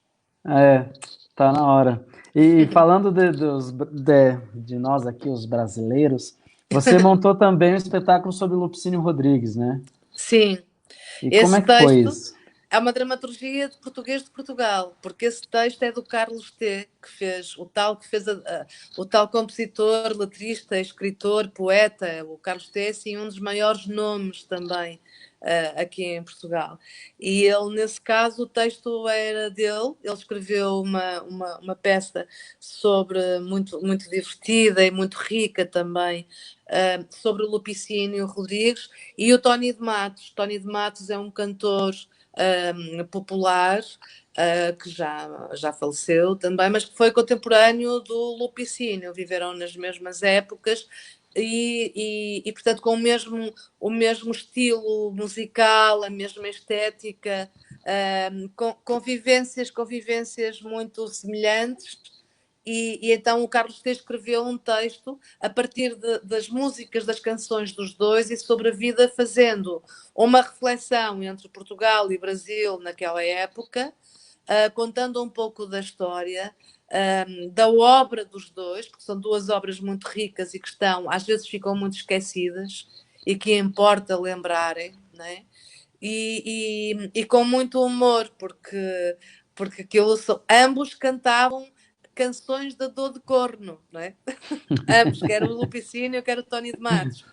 Está na hora. E falando de nós aqui, os brasileiros, você montou também um espetáculo sobre Lupicínio Rodrigues, né? Sim. E como é que foi isso? É uma dramaturgia de português de Portugal, porque esse texto é do Carlos T, que fez o tal compositor, letrista, escritor, poeta. O Carlos T é assim, um dos maiores nomes também aqui em Portugal. E ele, nesse caso, o texto era dele. Ele escreveu uma peça muito divertida e muito rica também, sobre o Lupicínio Rodrigues e o Tony de Matos. Tony de Matos é um cantor popular, que já faleceu também, mas que foi contemporâneo do Lupicínio, viveram nas mesmas épocas portanto, com o mesmo estilo musical, a mesma estética, convivências muito semelhantes. E então o Carlos T escreveu um texto a partir das músicas, das canções dos dois e sobre a vida, fazendo uma reflexão entre Portugal e Brasil naquela época, contando um pouco da história, da obra dos dois, porque são duas obras muito ricas e que às vezes ficam muito esquecidas e que importa lembrarem, né? E com muito humor, porque ambos cantavam canções da dor de corno, não é? Ambos, quer o Lupicínio, quer o Tony de Matos.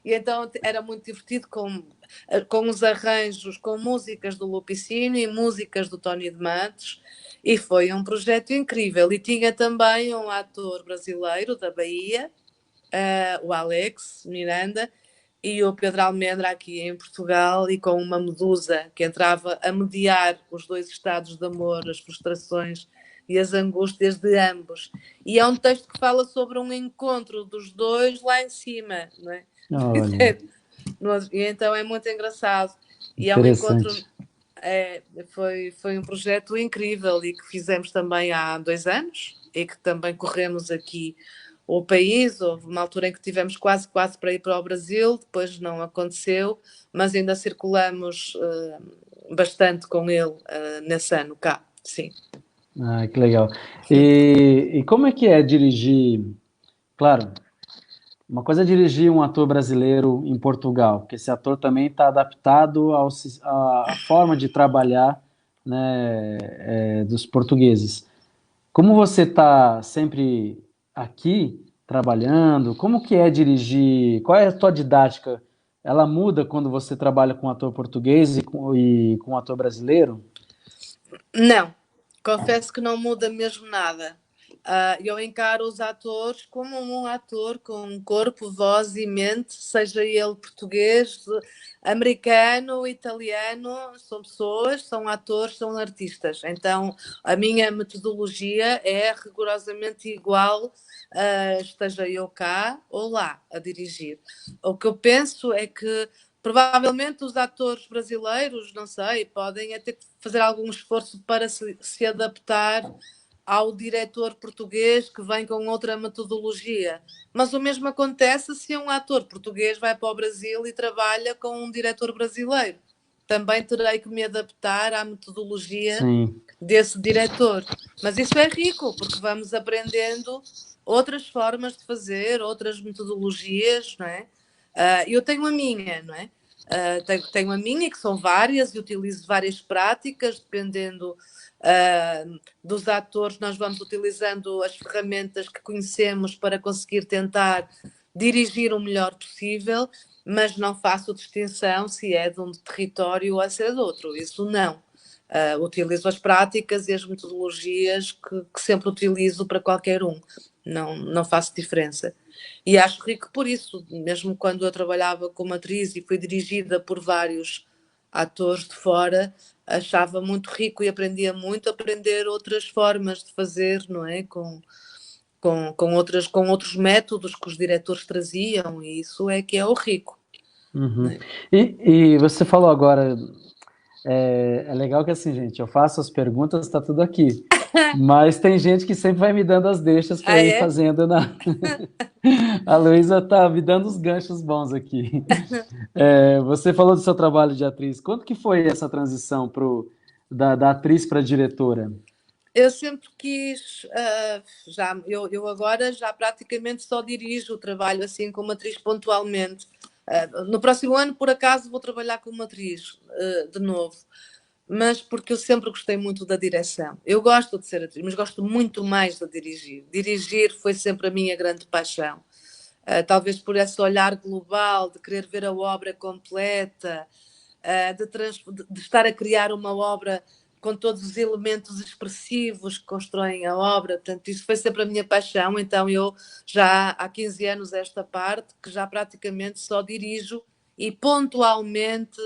E então era muito divertido com os arranjos, com músicas do Lupicínio e músicas do Tony de Matos, e foi um projeto incrível. E tinha também um ator brasileiro da Bahia, o Alex Miranda, e o Pedro Almendra aqui em Portugal, e com uma medusa que entrava a mediar os dois estados de amor, as frustrações e as angústias de ambos. E é um texto que fala sobre um encontro dos dois lá em cima, não é? Olha, E então é muito engraçado. E é um encontro. interessante. Foi um projeto incrível e que fizemos também há 2 anos e que também corremos aqui o país. Houve uma altura em que tivemos quase para ir para o Brasil, depois não aconteceu, mas ainda circulamos bastante com ele nesse ano cá, sim. Ah, que legal. E como é que é dirigir? Claro, uma coisa é dirigir um ator brasileiro em Portugal, porque esse ator também está adaptado à forma de trabalhar, né, dos portugueses. Como você está sempre aqui trabalhando, como que é dirigir? Qual é a tua didática? Ela muda quando você trabalha com um ator português e com um ator brasileiro? Não, confesso que não muda mesmo nada. Eu encaro os atores como um ator com corpo, voz e mente, seja ele português, americano, italiano, são pessoas, são atores, são artistas. Então, a minha metodologia é rigorosamente igual, esteja eu cá ou lá a dirigir. O que eu penso é que provavelmente os atores brasileiros, não sei, podem ter que fazer algum esforço para se adaptar ao diretor português que vem com outra metodologia. Mas o mesmo acontece se um ator português vai para o Brasil e trabalha com um diretor brasileiro. Também terei que me adaptar à metodologia Sim. desse diretor. Mas isso é rico, porque vamos aprendendo outras formas de fazer, outras metodologias, não é? Eu tenho a minha, não é? Tenho a minha, que são várias, e utilizo várias práticas, dependendo dos atores, nós vamos utilizando as ferramentas que conhecemos para conseguir tentar dirigir o melhor possível, mas não faço distinção se é de um território ou se é de outro, isso não. Utilizo as práticas e as metodologias que sempre utilizo para qualquer um, não faço diferença. E acho rico por isso, mesmo quando eu trabalhava como atriz e fui dirigida por vários atores de fora, achava muito rico e aprendia muito a aprender outras formas de fazer, não é? Com outros métodos que os diretores traziam, e isso é que é o rico. Uhum. Né? E você falou agora, é legal que assim, gente, eu faço as perguntas, está tudo aqui. Mas tem gente que sempre vai me dando as deixas para Ah, eu ir é? fazendo na. A Luísa tá me dando os ganchos bons aqui. Você falou do seu trabalho de atriz. Quando que foi essa transição da atriz para diretora? Eu sempre quis, eu agora já praticamente só dirijo o trabalho assim como atriz pontualmente. No próximo ano, por acaso, vou trabalhar como atriz de novo. mas porque eu sempre gostei muito da direção. Eu gosto de ser atriz, mas gosto muito mais de dirigir. Dirigir foi sempre a minha grande paixão. Talvez por esse olhar global, de querer ver a obra completa, de estar a criar uma obra com todos os elementos expressivos que constroem a obra. Portanto, isso foi sempre a minha paixão. Então, eu já há 15 anos esta parte, que já praticamente só dirijo e pontualmente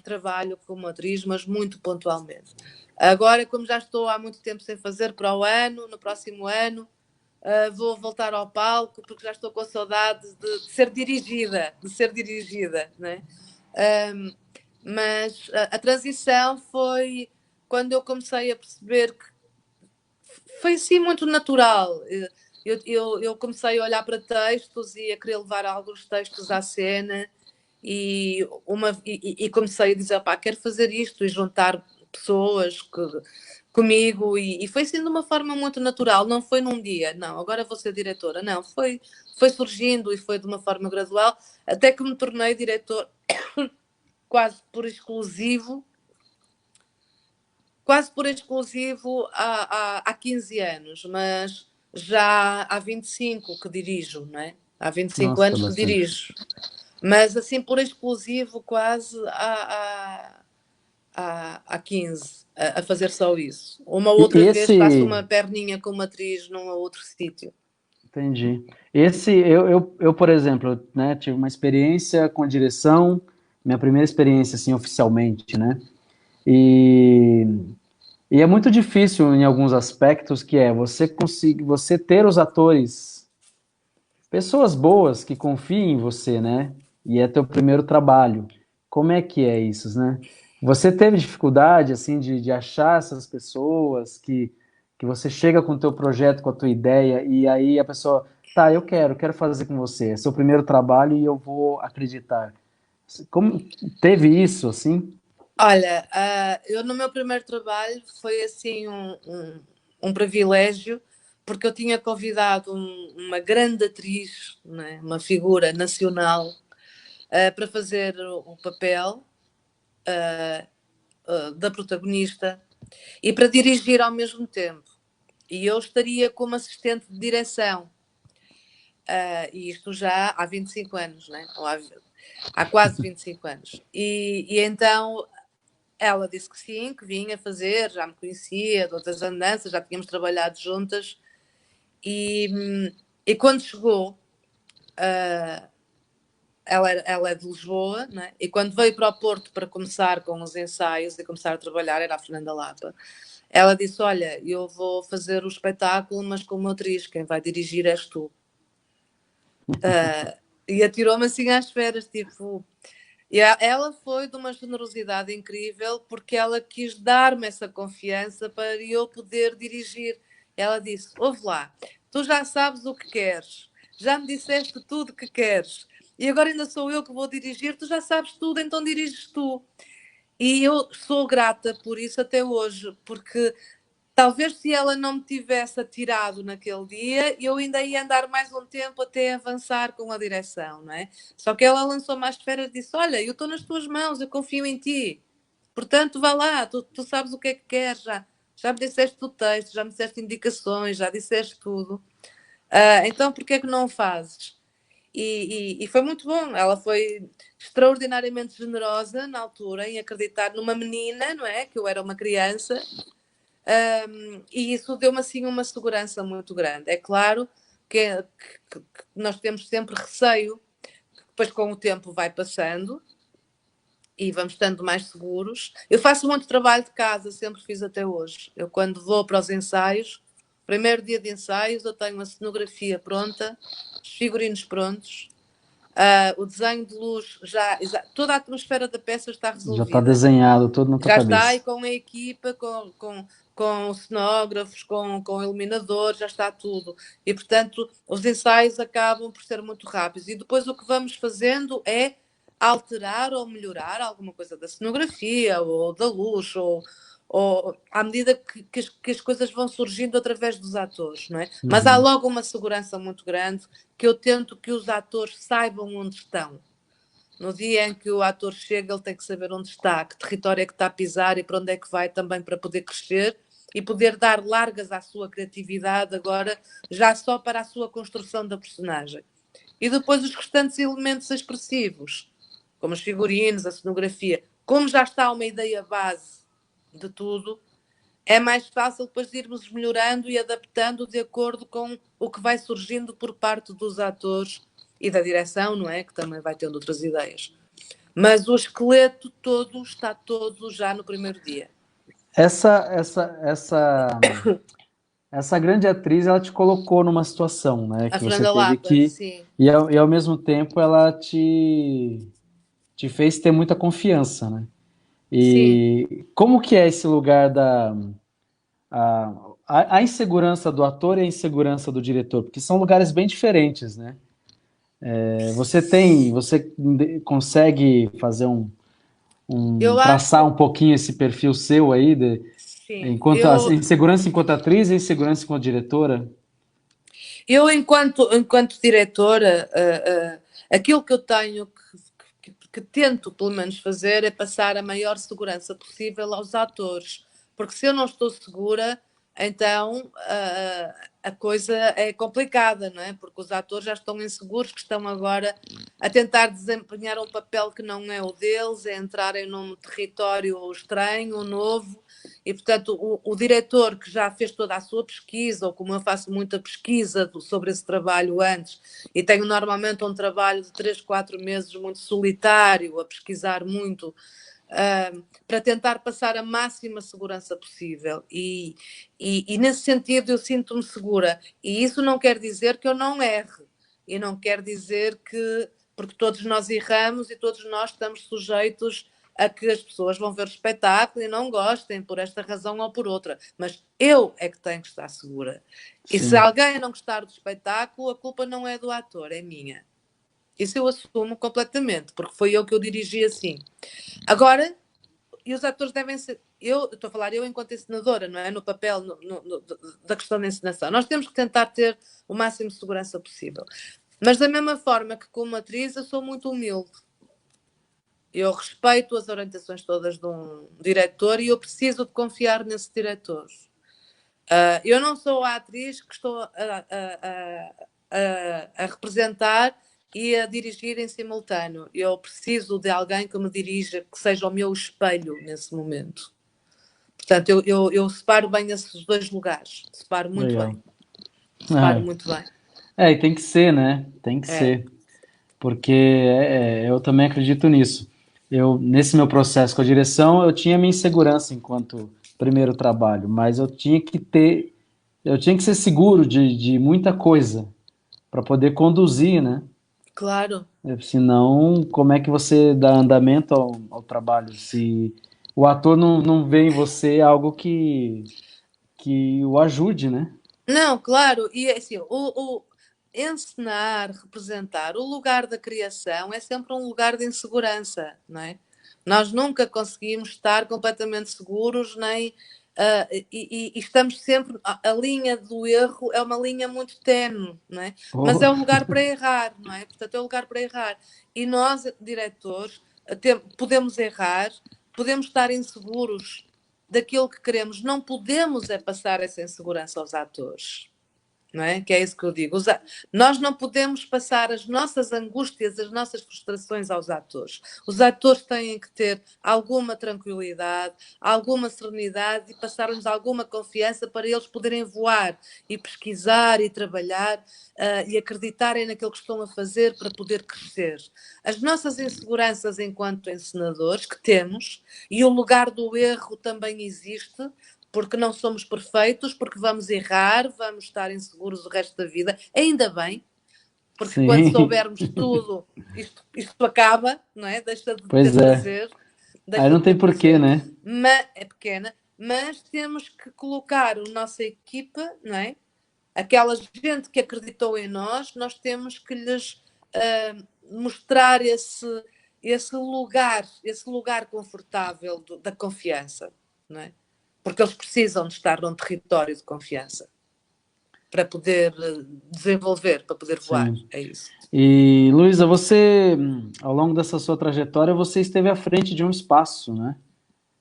trabalho como atriz, mas muito pontualmente. Agora, como já estou há muito tempo sem fazer, para o ano, no próximo ano, vou voltar ao palco, porque já estou com saudade de ser dirigida, né? Mas a transição foi quando eu comecei a perceber que foi assim muito natural. Eu comecei a olhar para textos e a querer levar alguns textos à cena e comecei a dizer, pá, quero fazer isto e juntar pessoas comigo e foi sendo de uma forma muito natural, não foi num dia, não, agora vou ser diretora, não, foi surgindo e foi de uma forma gradual, até que me tornei diretor quase por exclusivo há 15 anos, mas já há 25 que dirijo, não é? Há 25 Nossa, anos que bastante. dirijo. Mas assim por exclusivo quase há 15 a fazer só isso. Uma E outra vez faço esse, uma perninha como atriz num outro sítio. entendi. Por exemplo, né, tive uma experiência com a direção, minha primeira experiência, assim, oficialmente, né? E, e é muito difícil em alguns aspectos, que é você conseguir, você ter os atores, pessoas boas que confiem em você, né? E é teu primeiro trabalho. Como é que é isso, né? Você teve dificuldade, assim, de achar essas pessoas que você chega com o teu projeto, com a tua ideia, e aí a pessoa, tá, quero fazer com você. É seu primeiro trabalho e eu vou acreditar. Como teve isso, assim? Olha, eu no meu primeiro trabalho foi assim um privilégio, porque eu tinha convidado uma grande atriz, né, uma figura nacional, para fazer o papel da protagonista e para dirigir ao mesmo tempo. E eu estaria como assistente de direção. E isto já há 25 anos, né? Há quase 25 anos. E então ela disse que sim, que vinha fazer, já me conhecia de outras andanças, já tínhamos trabalhado juntas. E quando chegou, ela é de Lisboa, né? E quando veio para o Porto para começar com os ensaios e começar a trabalhar, era a Fernanda Lapa, ela disse: Olha, eu vou fazer o espetáculo, mas como atriz, quem vai dirigir és tu. E atirou-me assim às feras, tipo. E ela foi de uma generosidade incrível, porque ela quis dar-me essa confiança para eu poder dirigir. Ela disse: Ouve lá, tu já sabes o que queres, já me disseste tudo o que queres, e agora ainda sou eu que vou dirigir, tu já sabes tudo, então diriges tu. E eu sou grata por isso até hoje, porque talvez se ela não me tivesse atirado naquele dia, eu ainda ia andar mais um tempo até avançar com a direção, não é? Só que ela lançou mais de férias e disse: Olha, eu estou nas tuas mãos, eu confio em ti. Portanto, vá lá, tu sabes o que é que queres, já me disseste o texto, já me disseste indicações, já disseste tudo. Então, por que é que não o fazes? E foi muito bom. Ela foi extraordinariamente generosa na altura em acreditar numa menina, não é? Que eu era uma criança. E isso deu-me assim uma segurança muito grande. É claro que nós temos sempre receio, que depois com o tempo vai passando e vamos estando mais seguros. Eu faço muito trabalho de casa, sempre fiz até hoje. Eu quando vou para os ensaios, primeiro dia de ensaios, eu tenho a cenografia pronta, os figurinos prontos, o desenho de luz toda a atmosfera da peça está Já está resolvida. desenhado tudo na tua Já está aí cabeça. com a equipa, com cenógrafos, com iluminadores, já está tudo. E, portanto, os ensaios acabam por ser muito rápidos. E depois o que vamos fazendo é alterar ou melhorar alguma coisa da cenografia ou da luz, ou à medida que as coisas vão surgindo através dos atores, não é? Mas há Uhum. logo uma segurança muito grande que eu tento que os atores saibam onde estão. No dia em que o ator chega, ele tem que saber onde está, que território é que está a pisar e para onde é que vai também para poder crescer e poder dar largas à sua criatividade agora, já só para a sua construção da personagem. E depois os restantes elementos expressivos, como os figurinos, a cenografia, como já está uma ideia base de tudo, é mais fácil depois irmos melhorando e adaptando de acordo com o que vai surgindo por parte dos atores e da direção, não é? Que também vai tendo outras ideias. Mas o esqueleto todo está todo já no primeiro dia. Essa grande atriz, ela te colocou numa situação, né, A que você Fernanda teve Lapa, que, sim. e ao mesmo tempo ela te fez ter muita confiança, né? Sim. E como que é esse lugar a insegurança do ator e a insegurança do diretor? Porque são lugares bem diferentes, né? Você consegue fazer Eu traçar acho, um pouquinho esse perfil seu aí, sim. enquanto insegurança enquanto atriz e insegurança enquanto diretora? Eu enquanto diretora, aquilo que eu tenho que tento pelo menos fazer é passar a maior segurança possível aos atores, porque se eu não estou segura, então a coisa é complicada, não é? Porque os atores já estão inseguros, que estão agora a tentar desempenhar um papel que não é o deles, é entrarem num território estranho, novo, e portanto o diretor que já fez toda a sua pesquisa, ou como eu faço muita pesquisa sobre esse trabalho antes, e tenho normalmente um trabalho de 3, 4 meses muito solitário, a pesquisar muito, para tentar passar a máxima segurança possível. E nesse sentido eu sinto-me segura. E isso não quer dizer que eu não erre. E não quer dizer que... Porque todos nós erramos e todos nós estamos sujeitos a que as pessoas vão ver o espetáculo e não gostem por esta razão ou por outra. Mas eu é que tenho que estar segura. E se Sim. alguém não gostar do espetáculo, a culpa não é do ator, é minha. Isso eu assumo completamente, porque foi eu que eu dirigi assim. Agora, e os atores devem ser. Eu estou a falar eu enquanto encenadora, não é? No papel da questão da encenação. Nós temos que tentar ter o máximo de segurança possível. Mas da mesma forma que como atriz, eu sou muito humilde. Eu respeito as orientações todas de um diretor e eu preciso de confiar nesse diretor. Eu não sou a atriz que estou a representar e a dirigir em simultâneo. Eu preciso de alguém que me dirija, que seja o meu espelho nesse momento. Portanto, eu separo bem esses dois lugares. Separo muito Legal. bem. Separo muito bem. E tem que ser, né? Tem que É, ser. Porque eu também acredito nisso. Nesse meu processo com a direção, eu tinha minha insegurança enquanto primeiro trabalho, mas eu tinha que ser seguro de muita coisa para poder conduzir, né? claro. Senão, como é que você dá andamento ao trabalho? Se o ator não vê em você algo que o ajude, né? Não, claro. E assim, o encenar, representar, o lugar da criação é sempre um lugar de insegurança, não é? Nós nunca conseguimos estar completamente seguros, nem. E estamos sempre. A linha do erro é uma linha muito tenue, não é? Mas Oh, é um lugar para errar, não é? Portanto, é um lugar para errar. E nós, diretores, podemos errar, podemos estar inseguros daquilo que queremos. Não podemos é passar essa insegurança aos atores. Não é? Que é isso que eu digo. Nós não podemos passar as nossas angústias, as nossas frustrações aos atores. Os atores têm que ter alguma tranquilidade, alguma serenidade e passar-lhes alguma confiança para eles poderem voar e pesquisar e trabalhar e acreditarem naquilo que estão a fazer para poder crescer. As nossas inseguranças enquanto encenadores que temos, e o lugar do erro também existe, porque não somos perfeitos, porque vamos errar, vamos estar inseguros o resto da vida, ainda bem, porque quando sim, soubermos tudo, isto acaba, não é? Deixa de ter pois é. prazer, Aí deixa não de ter tem porquê, prazer, né? mas é pequena, mas temos que colocar a nossa equipa, não é? Aquela gente que acreditou em nós, nós temos que lhes mostrar esse lugar confortável da confiança, não é? Porque eles precisam de estar num território de confiança. para poder desenvolver, para poder voar. Sim. É isso. E, Luísa, você, ao longo dessa sua trajetória, você esteve à frente de um espaço, né?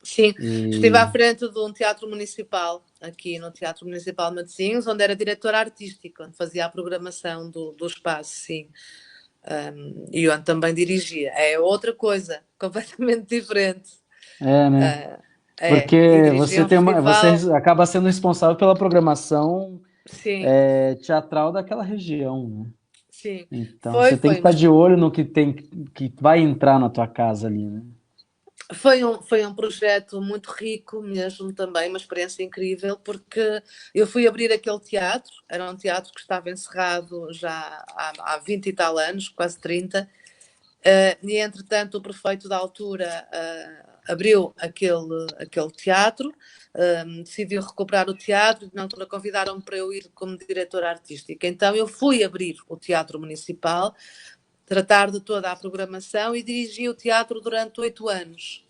Sim, estive à E, frente de um teatro municipal, aqui no Teatro Municipal de Matosinhos, onde era diretora artística, onde fazia a programação do espaço, sim. E onde também dirigia. É outra coisa, completamente diferente. né? Uh, e Porque dirigia você um tem uma, você festival, acaba sendo responsável pela programação sim, teatral daquela região, né? sim. Então você Foi, tem que foi, estar mas de olho no que tem que vai entrar na tua casa ali, né? foi um projeto muito rico mesmo também, uma experiência incrível, porque eu fui abrir aquele teatro, era um teatro que estava encerrado já há 20 e tal anos, quase 30, e entretanto o prefeito da altura abriu aquele teatro, decidiu recuperar o teatro e na altura convidaram-me para eu ir como diretora artística. Então eu fui abrir o Teatro Municipal, tratar de toda a programação e dirigi o teatro durante 8 anos.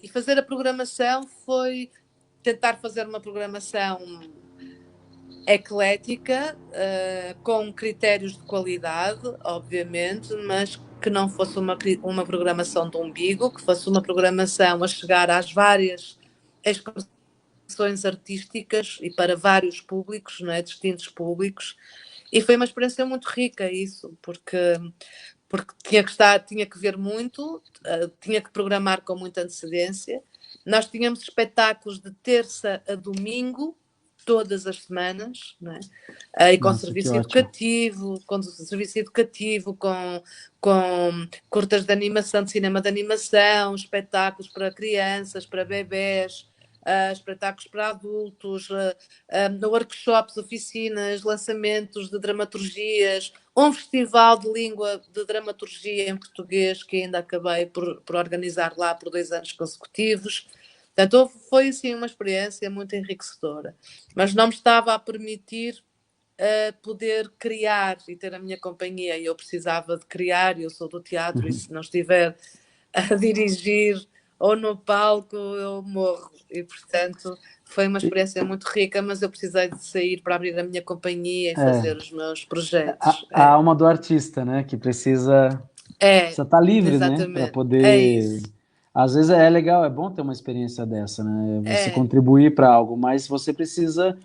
E fazer a programação foi tentar fazer uma programação eclética, com critérios de qualidade, obviamente, mas que não fosse uma programação de umbigo, que fosse uma programação a chegar às várias expressões artísticas e para vários públicos, não é? Distintos públicos. E foi uma experiência muito rica isso, porque tinha que ver muito, tinha que programar com muita antecedência. Nós tínhamos espetáculos de terça a domingo, todas as semanas, não é? E com Nossa, que ótimo. serviço educativo, com curtas de animação, de cinema de animação, espetáculos para crianças, para bebés, espetáculos para adultos, workshops, oficinas, lançamentos de dramaturgias, um festival de língua de dramaturgia em português que ainda acabei por organizar lá por 2 anos consecutivos. Portanto, foi assim uma experiência muito enriquecedora, mas não me estava a permitir poder criar e ter a minha companhia. Eu precisava de criar, eu sou do teatro, e se não estiver a dirigir ou no palco, eu morro. E, portanto, foi uma experiência muito rica, mas eu precisei de sair para abrir a minha companhia e fazer os meus projetos. A alma do artista, né? Que precisa estar livre, né? Para Exatamente. É poder. isso. Às vezes é legal, é bom ter uma experiência dessa, né? Você É, contribuir para algo, mas você precisa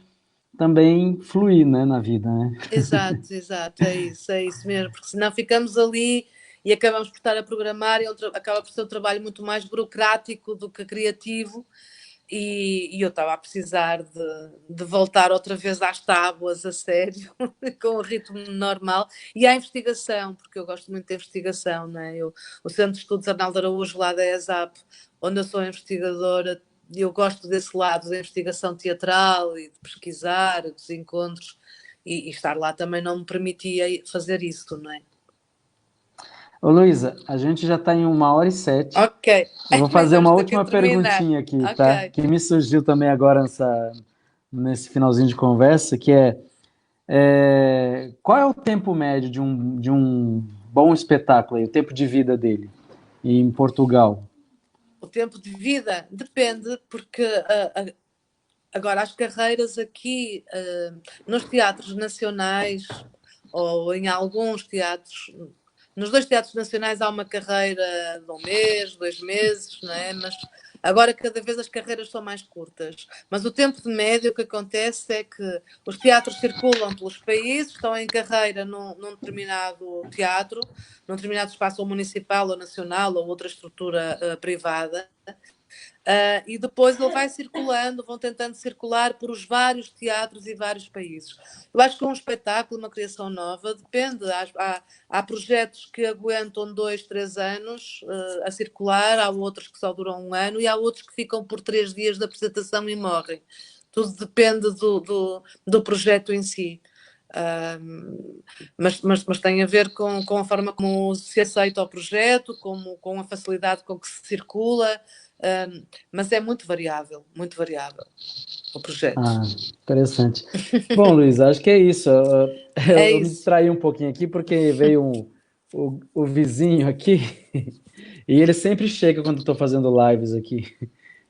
também fluir, né, na vida, né? exato, é isso mesmo, porque senão ficamos ali e acabamos por estar a programar e acaba por ser um trabalho muito mais burocrático do que criativo. E eu estava a precisar de voltar outra vez às tábuas, a sério, com o ritmo normal e à investigação, porque eu gosto muito de investigação, não é? O Centro de Estudos Arnaldo Araújo, lá da ESAP, onde eu sou investigadora, eu gosto desse lado da investigação teatral e de pesquisar, dos encontros, e estar lá também não me permitia fazer isso, não é? Ô, Luísa, a gente já está em 1h07. Ok, Eu vou mas fazer vamos uma ter que última terminar. perguntinha aqui, tá? Ok. Que me surgiu também agora nesse finalzinho de conversa, que qual é o tempo médio de um bom espetáculo aí, o tempo de vida dele em Portugal? O tempo de vida depende, porque agora as carreiras aqui nos teatros nacionais ou em alguns teatros, nos 2 teatros nacionais há uma carreira de 1 mês, 2 meses, não é? Mas agora cada vez as carreiras são mais curtas. Mas o tempo de média, o que acontece é que os teatros circulam pelos países, estão em carreira num determinado teatro, num determinado espaço ou municipal ou nacional ou outra estrutura privada. E depois ele vai circulando, vão tentando circular por os vários teatros e vários países. Eu acho que um espetáculo, uma criação nova, depende. Há projetos que aguentam 2, 3 anos a circular, há outros que só duram 1 ano e há outros que ficam por 3 dias de apresentação e morrem. Tudo depende do projeto em si. Mas tem a ver com a forma como se aceita o projeto, com a facilidade com que se circula, mas é muito variável o projeto. Ah, interessante. Bom, Luiz, acho que é isso. É Eu me isso. distraí um pouquinho aqui porque veio o vizinho aqui e ele sempre chega quando eu estou fazendo lives aqui.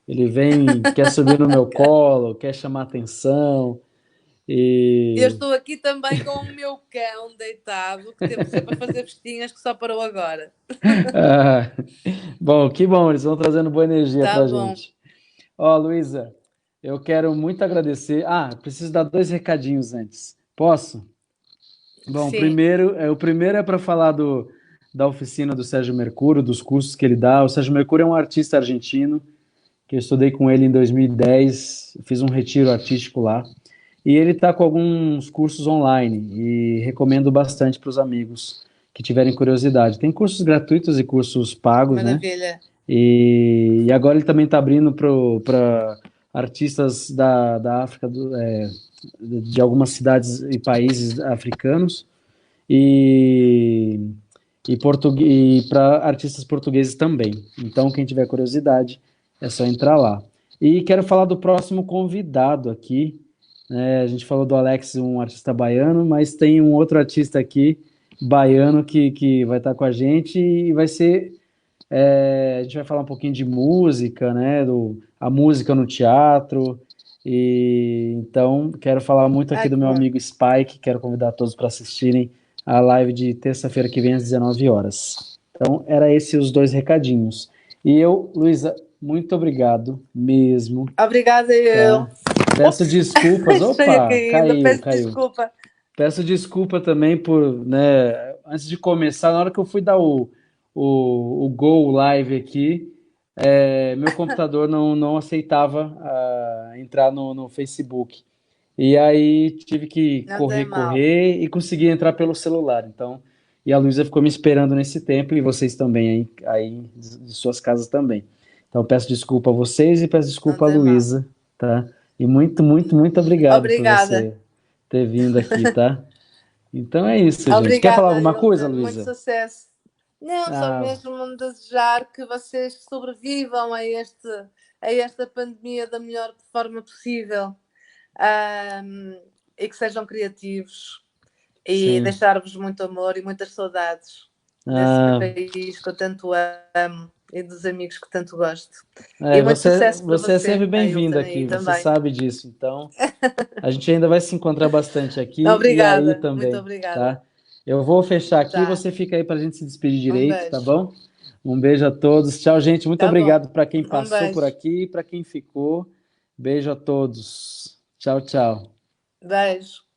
Ele vem, quer subir no meu colo, quer chamar atenção. Eu E estou aqui também com o meu cão deitado, que teve sempre a fazer festinhas, que só parou agora. ah, bom, que bom, eles vão trazendo boa energia Tá pra bom. gente. Ó, Luísa, eu quero muito agradecer. Ah, preciso dar dois recadinhos antes. Posso? Bom, Sim, o primeiro é para falar da oficina do Sérgio Mercúrio, dos cursos que ele dá. O Sérgio Mercúrio é um artista argentino, que eu estudei com ele em 2010, fiz um retiro artístico lá. E ele está com alguns cursos online e recomendo bastante para os amigos que tiverem curiosidade. Tem cursos gratuitos e cursos que pagos, né? maravilha. E agora ele também está abrindo para artistas da África, de algumas cidades e países africanos e, e para artistas portugueses também. Então, quem tiver curiosidade, é só entrar lá. E quero falar do próximo convidado aqui, né? A gente falou do Alex, um artista baiano, mas tem um outro artista aqui, baiano, que vai estar com a gente e vai ser. A gente vai falar um pouquinho de música, né? A música no teatro. E então quero falar muito aqui Ai, do que meu bom. amigo Spike, quero convidar todos para assistirem a live de terça-feira que vem às 19 horas. Então, era esses os dois recadinhos. E eu, Luísa, muito obrigado mesmo, Obrigada, eu. tá? Peço Ups, desculpas. estou Opa, caindo, caiu, peço caiu. desculpa. Peço desculpa também por, né, antes de começar, na hora que eu fui dar o Go Live aqui, meu computador não aceitava entrar no Facebook. E aí tive que Não tem correr, mal. correr e consegui entrar pelo celular. Então, e a Luísa ficou me esperando nesse tempo e vocês também aí de suas casas também. Então, peço desculpa a vocês e peço Não desculpa a tem mal. Luísa, tá? E muito, muito, muito obrigado por Obrigada. você ter vindo aqui, tá? Então é isso, gente. Quer falar Obrigada, alguma coisa, Hilton. Muito Luísa? sucesso. Não, só Ah, mesmo desejar que vocês sobrevivam a esta pandemia da melhor forma possível. E que sejam criativos e sim. deixar-vos muito amor e muitas saudades desse Ah, país que eu tanto amo e dos amigos que tanto gosto. E muito você, sucesso para você é você, sempre a bem-vindo Hilton, aí aqui, você também. sabe disso. Então, a gente ainda vai se encontrar bastante aqui e aí Obrigada, muito também, obrigada. tá? Eu vou fechar aqui e Tá, você fica aí para a gente se despedir um direito, tá beijo. bom? Um beijo a todos. Tchau, gente. Muito Tá bom, obrigado para quem um passou por beijo. aqui e para quem ficou. Beijo a todos. Tchau, tchau. Beijo.